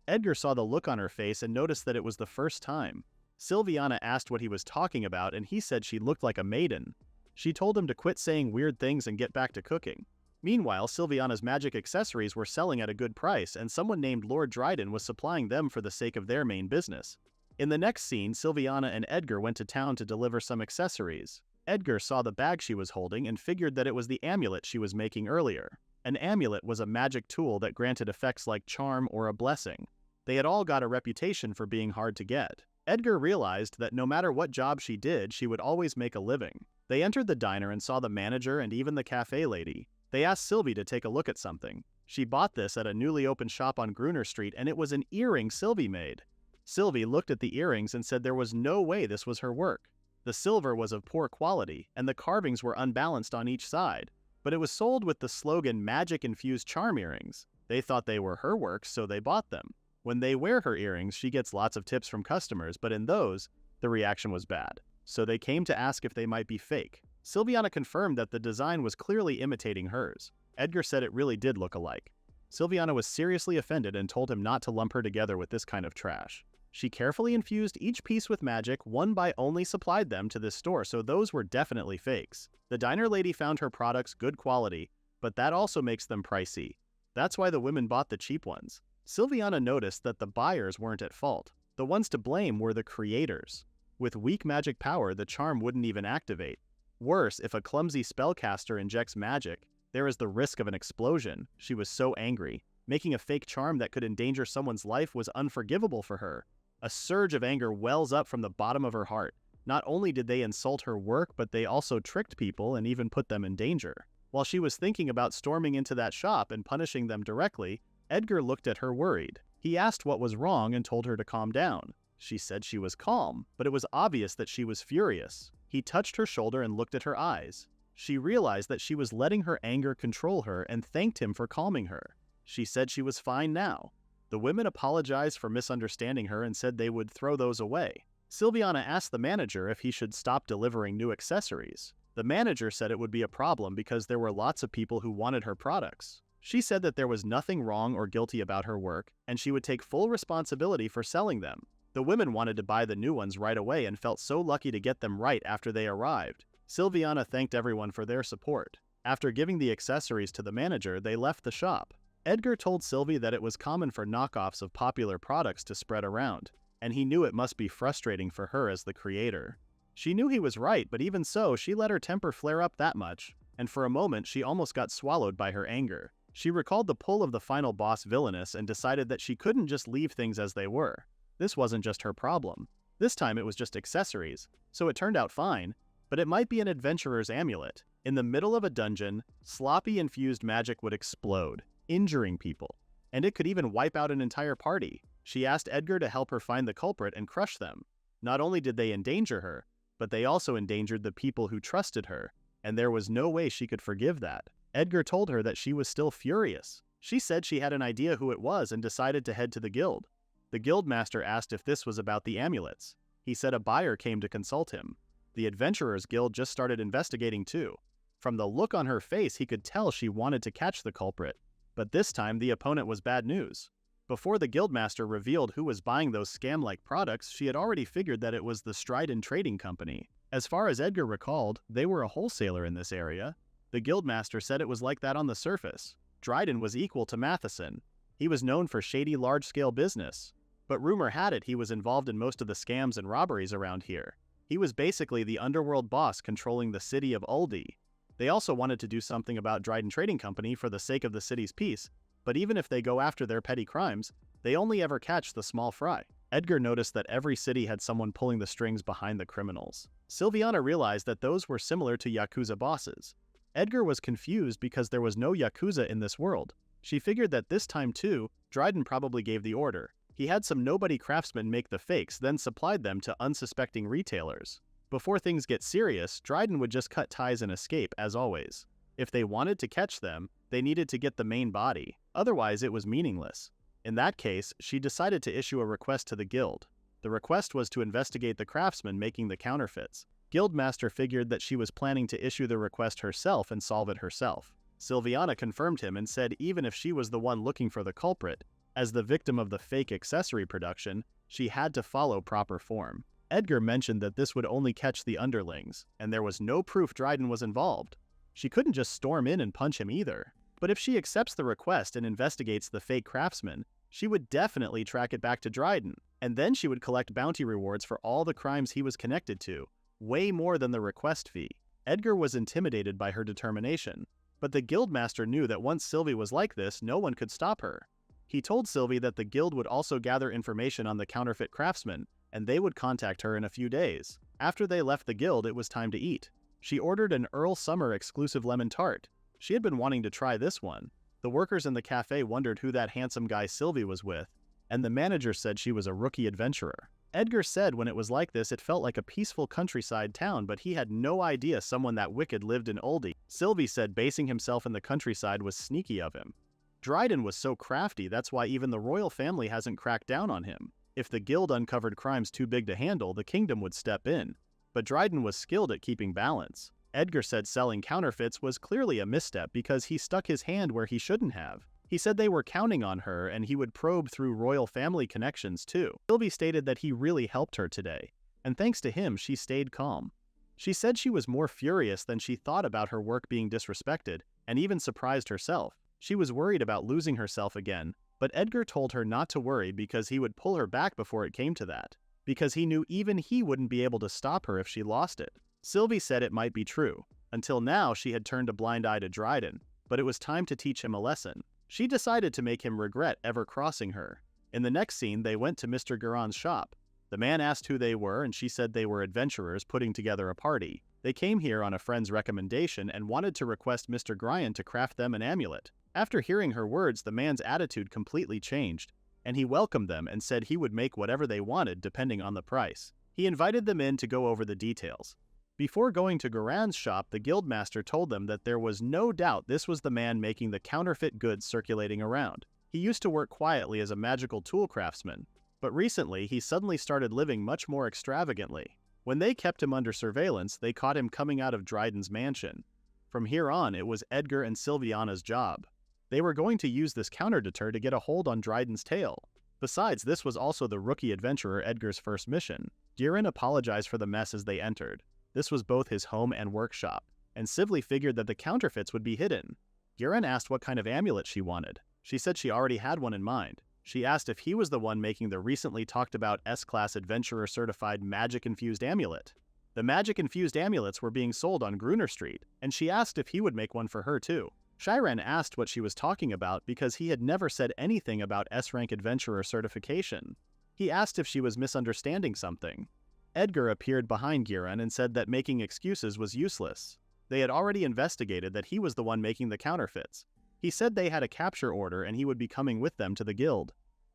Speaker 1: Edgar saw the look on her face and noticed that it was the first time. Silviana asked what he was talking about and he said she looked like a maiden. She told him to quit saying weird things and get back to cooking. Meanwhile, Silviana's magic accessories were selling at a good price and someone named Lord Dryden was supplying them for the sake of their main business. In the next scene, Silviana and Edgar went to town to deliver some accessories. Edgar saw the bag she was holding and figured that it was the amulet she was making earlier. An amulet was a magic tool that granted effects like charm or a blessing. They had all got a reputation for being hard to get. Edgar realized that no matter what job she did, she would always make a living. They entered the diner and saw the manager and even the cafe lady. They asked Sylvie to take a look at something. She bought this at a newly opened shop on Gruner Street and it was an earring Sylvie made. Sylvie looked at the earrings and said there was no way this was her work. The silver was of poor quality and the carvings were unbalanced on each side, but it was sold with the slogan magic-infused charm earrings. They thought they were her work, so they bought them. When they wear her earrings, she gets lots of tips from customers, but in those, the reaction was bad. So they came to ask if they might be fake. Silviana confirmed that the design was clearly imitating hers. Edgar said it really did look alike. Silviana was seriously offended and told him not to lump her together with this kind of trash. She carefully infused each piece with magic, one by only supplied them to this store, so those were definitely fakes. The diner lady found her products good quality, but that also makes them pricey. That's why the women bought the cheap ones. Silviana noticed that the buyers weren't at fault. The ones to blame were the creators. With weak magic power, the charm wouldn't even activate. Worse, if a clumsy spellcaster injects magic, there is the risk of an explosion. She was so angry. Making a fake charm that could endanger someone's life was unforgivable for her. A surge of anger wells up from the bottom of her heart. Not only did they insult her work, but they also tricked people and even put them in danger. While she was thinking about storming into that shop and punishing them directly, Edgar looked at her worried. He asked what was wrong and told her to calm down. She said she was calm, but it was obvious that she was furious. He touched her shoulder and looked at her eyes. She realized that she was letting her anger control her and thanked him for calming her. She said she was fine now. The women apologized for misunderstanding her and said they would throw those away. Silviana asked the manager if he should stop delivering new accessories. The manager said it would be a problem because there were lots of people who wanted her products. She said that there was nothing wrong or guilty about her work, and she would take full responsibility for selling them. The women wanted to buy the new ones right away and felt so lucky to get them right after they arrived. Silviana thanked everyone for their support. After giving the accessories to the manager, they left the shop. Edgar told Sylvie that it was common for knockoffs of popular products to spread around, and he knew it must be frustrating for her as the creator. She knew he was right, but even so, she let her temper flare up that much, and for a moment she almost got swallowed by her anger. She recalled the pull of the final boss Villainess and decided that she couldn't just leave things as they were. This wasn't just her problem. This time it was just accessories, so it turned out fine, but it might be an adventurer's amulet. In the middle of a dungeon, sloppy infused magic would explode, injuring people, and it could even wipe out an entire party. She asked Edgar to help her find the culprit and crush them. Not only did they endanger her, but they also endangered the people who trusted her, and there was no way she could forgive that. Edgar told her that she was still furious. She said she had an idea who it was and decided to head to the guild. The guildmaster asked if this was about the amulets. He said a buyer came to consult him. The Adventurers Guild just started investigating too. From the look on her face, he could tell she wanted to catch the culprit. But this time, the opponent was bad news. Before the guildmaster revealed who was buying those scam-like products, she had already figured that it was the Stryden Trading Company. As far as Edgar recalled, they were a wholesaler in this area. The guildmaster said it was like that on the surface. Dryden was equal to Matheson. He was known for shady large-scale business. But rumor had it he was involved in most of the scams and robberies around here. He was basically the underworld boss controlling the city of Uldi. They also wanted to do something about Dryden Trading Company for the sake of the city's peace, but even if they go after their petty crimes, they only ever catch the small fry. Edgar noticed that every city had someone pulling the strings behind the criminals. Silviana realized that those were similar to Yakuza bosses. Edgar was confused because there was no Yakuza in this world. She figured that this time too, Dryden probably gave the order. He had some nobody craftsmen make the fakes, then supplied them to unsuspecting retailers. Before things get serious, Dryden would just cut ties and escape, as always. If they wanted to catch them, they needed to get the main body, otherwise it was meaningless. In that case, she decided to issue a request to the guild. The request was to investigate the craftsmen making the counterfeits. Guildmaster figured that she was planning to issue the request herself and solve it herself. Silviana confirmed him and said even if she was the one looking for the culprit, as the victim of the fake accessory production, she had to follow proper form. Edgar mentioned that this would only catch the underlings, and there was no proof Dryden was involved. She couldn't just storm in and punch him either. But if she accepts the request and investigates the fake craftsman, she would definitely track it back to Dryden, and then she would collect bounty rewards for all the crimes he was connected to, way more than the request fee. Edgar was intimidated by her determination, but the guildmaster knew that once Sylvie was like this, no one could stop her. He told Sylvie that the guild would also gather information on the counterfeit craftsman, and they would contact her in a few days. After they left the guild, it was time to eat. She ordered an Earl Summer exclusive lemon tart. She had been wanting to try this one. The workers in the cafe wondered who that handsome guy Sylvie was with, and the manager said she was a rookie adventurer. Edgar said when it was like this it felt like a peaceful countryside town, but he had no idea someone that wicked lived in Uldi. Sylvie said basing himself in the countryside was sneaky of him. Dryden was so crafty, that's why even the royal family hasn't cracked down on him. If the guild uncovered crimes too big to handle, the kingdom would step in. But Dryden was skilled at keeping balance. Edgar said selling counterfeits was clearly a misstep because he stuck his hand where he shouldn't have. He said they were counting on her and he would probe through royal family connections too. Sylvie stated that he really helped her today, and thanks to him she stayed calm. She said she was more furious than she thought about her work being disrespected, and even surprised herself. She was worried about losing herself again, but Edgar told her not to worry because he would pull her back before it came to that, because he knew even he wouldn't be able to stop her if she lost it. Sylvie said it might be true. Until now she had turned a blind eye to Dryden, but it was time to teach him a lesson. She decided to make him regret ever crossing her. In the next scene, they went to Mr. Guran's shop. The man asked who they were, and she said they were adventurers putting together a party. They came here on a friend's recommendation and wanted to request Mr. Guran to craft them an amulet. After hearing her words, the man's attitude completely changed, and he welcomed them and said he would make whatever they wanted depending on the price. He invited them in to go over the details. Before going to Guran's shop, the guildmaster told them that there was no doubt this was the man making the counterfeit goods circulating around. He used to work quietly as a magical tool craftsman, but recently he suddenly started living much more extravagantly. When they kept him under surveillance, they caught him coming out of Dryden's mansion. From here on, it was Edgar and Silviana's job. They were going to use this counter-deter to get a hold on Dryden's tail. Besides, this was also the rookie adventurer Edgar's first mission. Guran apologized for the mess as they entered. This was both his home and workshop, and Sylvie figured that the counterfeits would be hidden. Guran asked what kind of amulet she wanted. She said she already had one in mind. She asked if he was the one making the recently talked about S-Class Adventurer certified magic-infused amulet. The magic-infused amulets were being sold on Gruner Street, and she asked if he would make one for her too. Shiran asked what she was talking about because he had never said anything about S-Rank Adventurer certification. He asked if she was misunderstanding something. Edgar appeared behind Guran and said that making excuses was useless. They had already investigated that he was the one making the counterfeits. He said they had a capture order and he would be coming with them to the guild.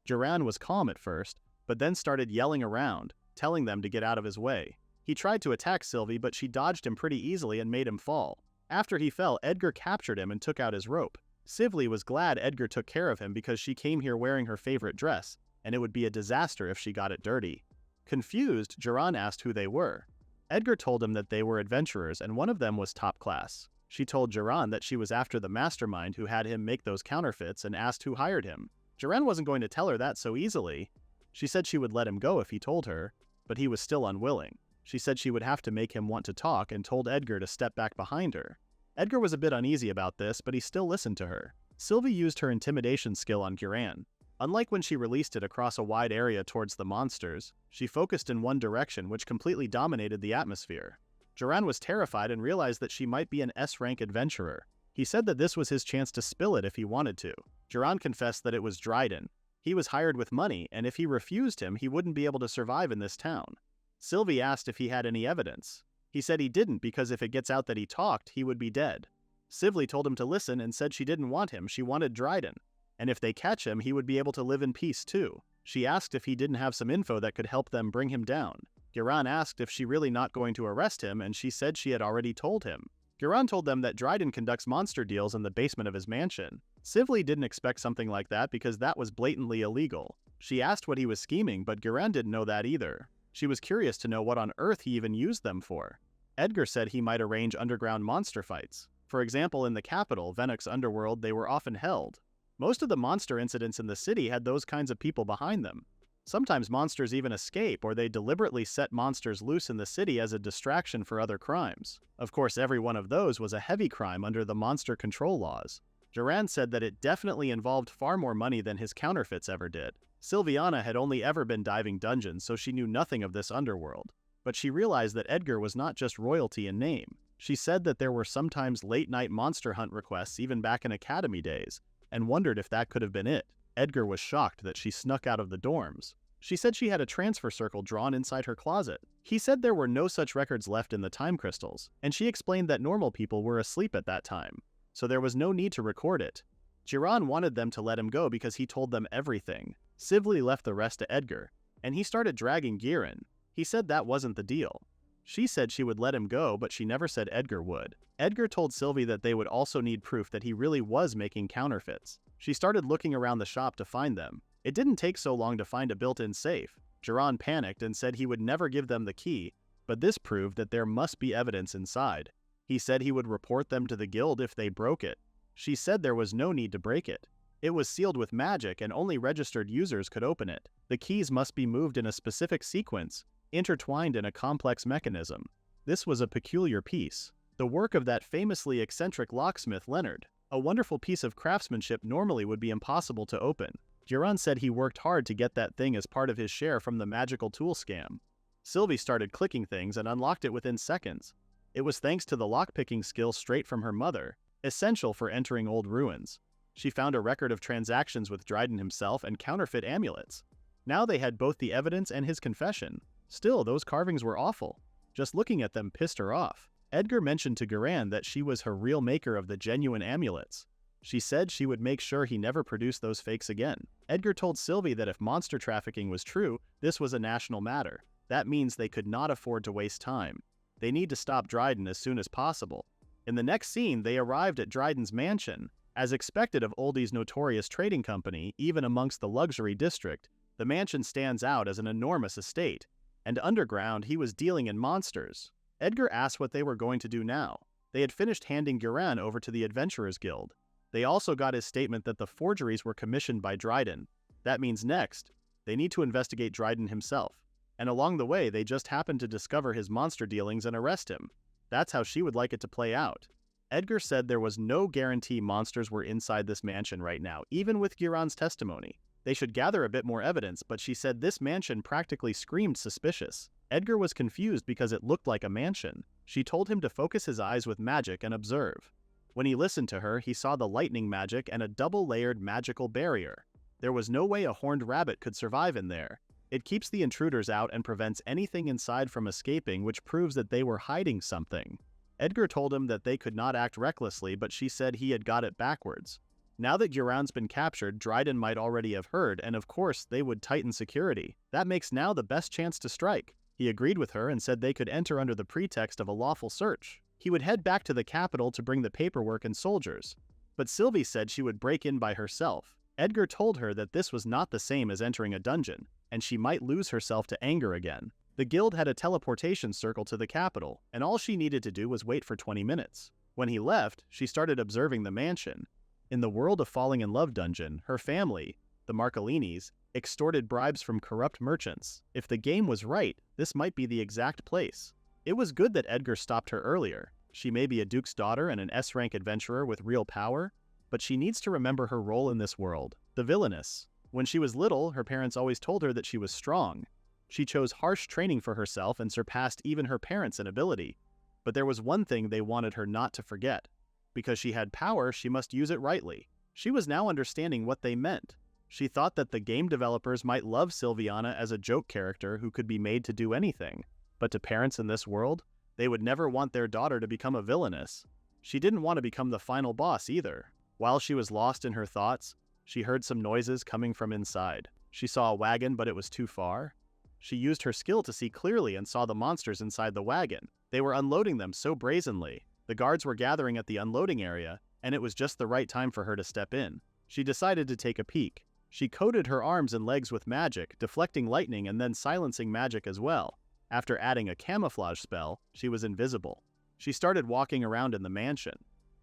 Speaker 1: Guran was calm at first, but then started yelling around, telling them to get out of his way. He tried to attack Sylvie, but she dodged him pretty easily and made him fall. After he fell, Edgar captured him and took out his rope. Sylvie was glad Edgar took care of him because she came here wearing her favorite dress, and it would be a disaster if she got it dirty. Confused, Guran asked who they were. Edgar told him that they were adventurers and one of them was top class. She told Guran that she was after the mastermind who had him make those counterfeits and asked who hired him. Guran wasn't going to tell her that so easily. She said she would let him go if he told her, but he was still unwilling. She said she would have to make him want to talk and told Edgar to step back behind her. Edgar was a bit uneasy about this, but he still listened to her. Sylvie used her intimidation skill on Guerin. Unlike when she released it across a wide area towards the monsters, she focused in one direction, which completely dominated the atmosphere. Guerin was terrified and realized that she might be an S-rank adventurer. He said that this was his chance to spill it if he wanted to. Guerin confessed that it was Dryden. He was hired with money, and if he refused him, he wouldn't be able to survive in this town. Sylvie asked if he had any evidence. He said he didn't because if it gets out that he talked, he would be dead. Sylvie told him to listen and said she didn't want him, she wanted Dryden. And if they catch him, he would be able to live in peace too. She asked if he didn't have some info that could help them bring him down. Guerin asked if she really not going to arrest him, and she said she had already told him. Guerin told them that Dryden conducts monster deals in the basement of his mansion. Sylvie didn't expect something like that because that was blatantly illegal. She asked what he was scheming, but Guerin didn't know that either. She was curious to know what on earth he even used them for. Edgar said he might arrange underground monster fights. For example, in the capital, Vennox's underworld, they were often held. Most of the monster incidents in the city had those kinds of people behind them. Sometimes monsters even escape, or they deliberately set monsters loose in the city as a distraction for other crimes. Of course, every one of those was a heavy crime under the monster control laws. Guerin said that it definitely involved far more money than his counterfeits ever did. Sylviana had only ever been diving dungeons, so she knew nothing of this underworld. But she realized that Edgar was not just royalty in name. She said that there were sometimes late-night monster hunt requests even back in academy days, and wondered if that could have been it. Edgar was shocked that she snuck out of the dorms. She said she had a transfer circle drawn inside her closet. He said there were no such records left in the time crystals, and she explained that normal people were asleep at that time, so there was no need to record it. Guerin wanted them to let him go because he told them everything. Sylvie left the rest to Edgar, and he started dragging Guerin. He said that wasn't the deal. She said she would let him go, but she never said Edgar would. Edgar told Sylvie that they would also need proof that he really was making counterfeits. She started looking around the shop to find them. It didn't take so long to find a built-in safe. Guerin panicked and said he would never give them the key, but this proved that there must be evidence inside. He said he would report them to the guild if they broke it. She said there was no need to break it. It was sealed with magic and only registered users could open it. The keys must be moved in a specific sequence, intertwined in a complex mechanism. This was a peculiar piece, the work of that famously eccentric locksmith Leonard. A wonderful piece of craftsmanship normally would be impossible to open. Guerin said he worked hard to get that thing as part of his share from the magical tool scam. Sylvie started clicking things and unlocked it within seconds. It was thanks to the lockpicking skill straight from her mother, essential for entering old ruins. She found a record of transactions with Dryden himself and counterfeit amulets. Now they had both the evidence and his confession. Still, those carvings were awful. Just looking at them pissed her off. Edgar mentioned to Guerin that she was her real maker of the genuine amulets. She said she would make sure he never produced those fakes again. Edgar told Sylvie that if monster trafficking was true, this was a national matter. That means they could not afford to waste time. They need to stop Dryden as soon as possible. In the next scene, they arrived at Dryden's mansion. As expected of Oldie's notorious trading company, even amongst the luxury district, the mansion stands out as an enormous estate. And underground, he was dealing in monsters. Edgar asked what they were going to do now. They had finished handing Guerin over to the Adventurers Guild. They also got his statement that the forgeries were commissioned by Dryden. That means next, they need to investigate Dryden himself. And along the way, they just happened to discover his monster dealings and arrest him. That's how she would like it to play out. Edgar said there was no guarantee monsters were inside this mansion right now, even with Guerin's testimony. They should gather a bit more evidence, but she said this mansion practically screamed suspicious. Edgar was confused because it looked like a mansion. She told him to focus his eyes with magic and observe. When he listened to her, he saw the lightning magic and a double-layered magical barrier. There was no way a horned rabbit could survive in there. It keeps the intruders out and prevents anything inside from escaping, which proves that they were hiding something. Edgar told him that they could not act recklessly, but she said he had got it backwards. Now that Guerin's been captured, Dryden might already have heard, and of course, they would tighten security. That makes now the best chance to strike. He agreed with her and said they could enter under the pretext of a lawful search. He would head back to the capital to bring the paperwork and soldiers. But Sylvie said she would break in by herself. Edgar told her that this was not the same as entering a dungeon, and she might lose herself to anger again. The guild had a teleportation circle to the capital, and all she needed to do was wait for 20 minutes. When he left, she started observing the mansion. In the World of Falling in Love dungeon, her family, the Marcollinis, extorted bribes from corrupt merchants. If the game was right, this might be the exact place. It was good that Edgar stopped her earlier. She may be a duke's daughter and an S-rank adventurer with real power, but she needs to remember her role in this world, the Villainess. When she was little, her parents always told her that she was strong. She chose harsh training for herself and surpassed even her parents in ability. But there was one thing they wanted her not to forget. Because she had power, she must use it rightly. She was now understanding what they meant. She thought that the game developers might love Sylviana as a joke character who could be made to do anything. But to parents in this world, they would never want their daughter to become a villainess. She didn't want to become the final boss either. While she was lost in her thoughts, she heard some noises coming from inside. She saw a wagon, but it was too far. She used her skill to see clearly and saw the monsters inside the wagon. They were unloading them so brazenly. The guards were gathering at the unloading area, and it was just the right time for her to step in. She decided to take a peek. She coated her arms and legs with magic, deflecting lightning and then silencing magic as well. After adding a camouflage spell, she was invisible. She started walking around in the mansion.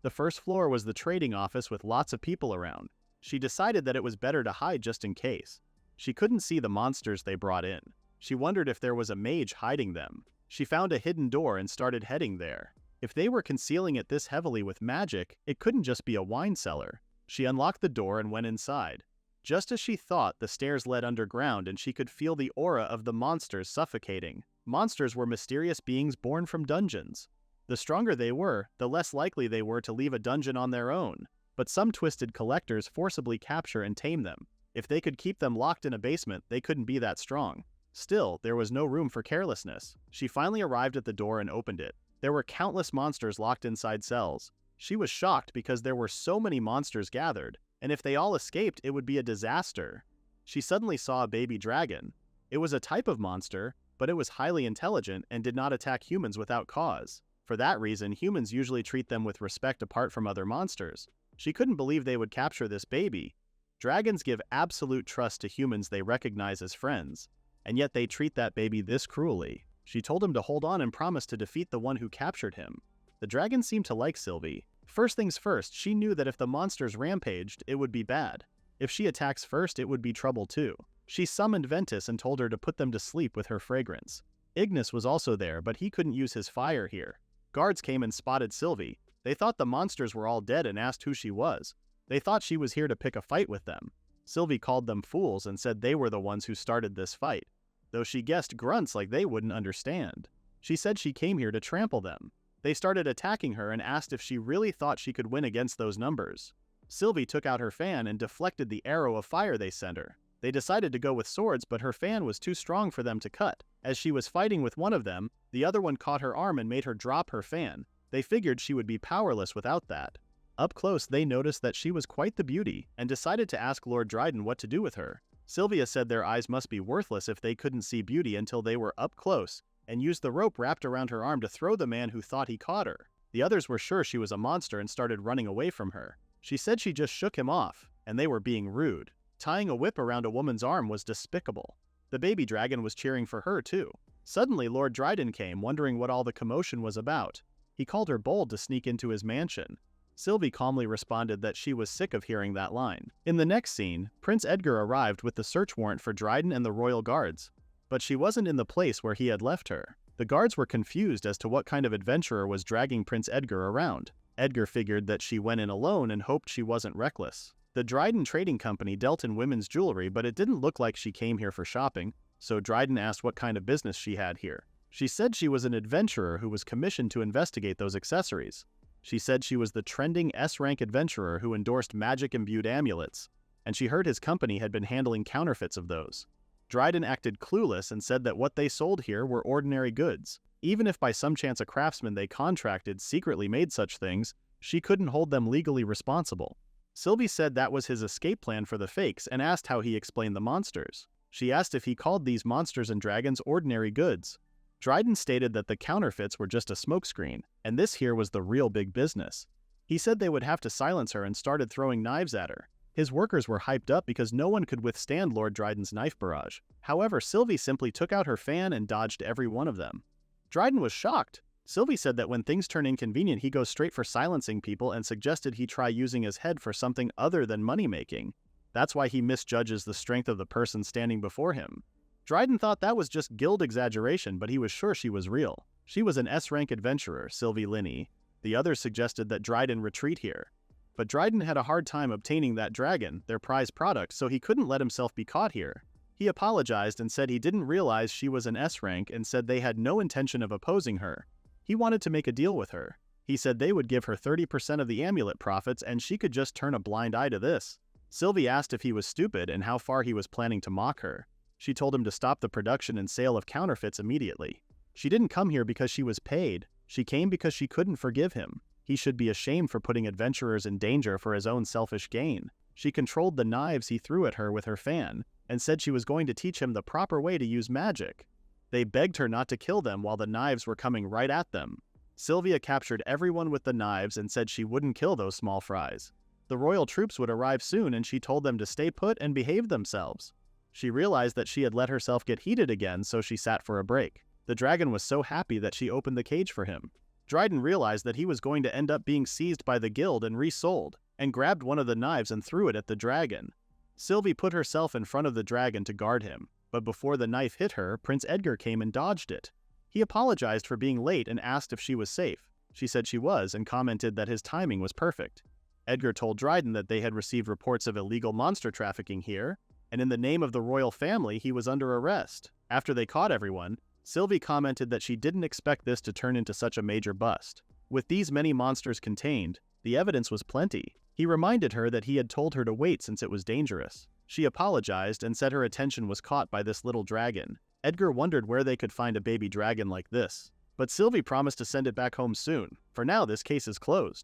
Speaker 1: The first floor was the trading office with lots of people around. She decided that it was better to hide just in case. She couldn't see the monsters they brought in. She wondered if there was a mage hiding them. She found a hidden door and started heading there. If they were concealing it this heavily with magic, it couldn't just be a wine cellar. She unlocked the door and went inside. Just as she thought, the stairs led underground and she could feel the aura of the monsters suffocating. Monsters were mysterious beings born from dungeons. The stronger they were, the less likely they were to leave a dungeon on their own. But some twisted collectors forcibly capture and tame them. If they could keep them locked in a basement, they couldn't be that strong. Still, there was no room for carelessness. She finally arrived at the door and opened it. There were countless monsters locked inside cells. She was shocked because there were so many monsters gathered, and if they all escaped, it would be a disaster. She suddenly saw a baby dragon. It was a type of monster, but it was highly intelligent and did not attack humans without cause. For that reason, humans usually treat them with respect apart from other monsters. She couldn't believe they would capture this baby. Dragons give absolute trust to humans they recognize as friends, and yet they treat that baby this cruelly. She told him to hold on and promised to defeat the one who captured him. The dragon seemed to like Sylvie. First things first, she knew that if the monsters rampaged, it would be bad. If she attacks first, it would be trouble too. She summoned Ventus and told her to put them to sleep with her fragrance. Ignis was also there, but he couldn't use his fire here. Guards came and spotted Sylvie. They thought the monsters were all dead and asked who she was. They thought she was here to pick a fight with them. Sylvie called them fools and said they were the ones who started this fight, though she guessed grunts like they wouldn't understand. She said she came here to trample them. They started attacking her and asked if she really thought she could win against those numbers. Sylvie took out her fan and deflected the arrow of fire they sent her. They decided to go with swords, but her fan was too strong for them to cut. As she was fighting with one of them, the other one caught her arm and made her drop her fan. They figured she would be powerless without that. Up close, they noticed that she was quite the beauty, and decided to ask Lord Dryden what to do with her. Sylvia said their eyes must be worthless if they couldn't see beauty until they were up close, and used the rope wrapped around her arm to throw the man who thought he caught her. The others were sure she was a monster and started running away from her. She said she just shook him off, and they were being rude. Tying a whip around a woman's arm was despicable. The baby dragon was cheering for her too. Suddenly Lord Dryden came, wondering what all the commotion was about. He called her bold to sneak into his mansion. Sylvie calmly responded that she was sick of hearing that line. In the next scene, Prince Edgar arrived with the search warrant for Dryden and the royal guards. But she wasn't in the place where he had left her. The guards were confused as to what kind of adventurer was dragging Prince Edgar around. Edgar figured that she went in alone and hoped she wasn't reckless. The Dryden Trading Company dealt in women's jewelry, but it didn't look like she came here for shopping, so Dryden asked what kind of business she had here. She said she was an adventurer who was commissioned to investigate those accessories. She said she was the trending S-rank adventurer who endorsed magic-imbued amulets, and she heard his company had been handling counterfeits of those. Dryden acted clueless and said that what they sold here were ordinary goods. Even if by some chance a craftsman they contracted secretly made such things, she couldn't hold them legally responsible. Sylvie said that was his escape plan for the fakes and asked how he explained the monsters. She asked if he called these monsters and dragons ordinary goods. Dryden stated that the counterfeits were just a smokescreen, and this here was the real big business. He said they would have to silence her and started throwing knives at her. His workers were hyped up because no one could withstand Lord Dryden's knife barrage. However, Sylvie simply took out her fan and dodged every one of them. Dryden was shocked. Sylvie said that when things turn inconvenient, he goes straight for silencing people and suggested he try using his head for something other than money-making. That's why he misjudges the strength of the person standing before him. Dryden thought that was just guild exaggeration, but he was sure she was real. She was an S-rank adventurer, Sylvie Linney, The others suggested that Dryden retreat here. But Dryden had a hard time obtaining that dragon, their prized product, so he couldn't let himself be caught here. He apologized and said he didn't realize she was an S rank and said they had no intention of opposing her. He wanted to make a deal with her. He said they would give her 30% of the amulet profits and she could just turn a blind eye to this. Sylvie asked if he was stupid and how far he was planning to mock her. She told him to stop the production and sale of counterfeits immediately. She didn't come here because she was paid. She came because she couldn't forgive him. He should be ashamed for putting adventurers in danger for his own selfish gain. She controlled the knives he threw at her with her fan, and said she was going to teach him the proper way to use magic. They begged her not to kill them while the knives were coming right at them. Sylvia captured everyone with the knives and said she wouldn't kill those small fries. The royal troops would arrive soon and she told them to stay put and behave themselves. She realized that she had let herself get heated again, so she sat for a break. The dragon was so happy that she opened the cage for him. Dryden realized that he was going to end up being seized by the guild and resold, and grabbed one of the knives and threw it at the dragon. Sylvie put herself in front of the dragon to guard him, but before the knife hit her, Prince Edgar came and dodged it. He apologized for being late and asked if she was safe. She said she was and commented that his timing was perfect. Edgar told Dryden that they had received reports of illegal monster trafficking here, and in the name of the royal family he was under arrest. After they caught everyone, Sylvie commented that she didn't expect this to turn into such a major bust. With these many monsters contained, the evidence was plenty. He reminded her that he had told her to wait since it was dangerous. She apologized and said her attention was caught by this little dragon. Edgar wondered where they could find a baby dragon like this. But Sylvie promised to send it back home soon. For now, this case is closed.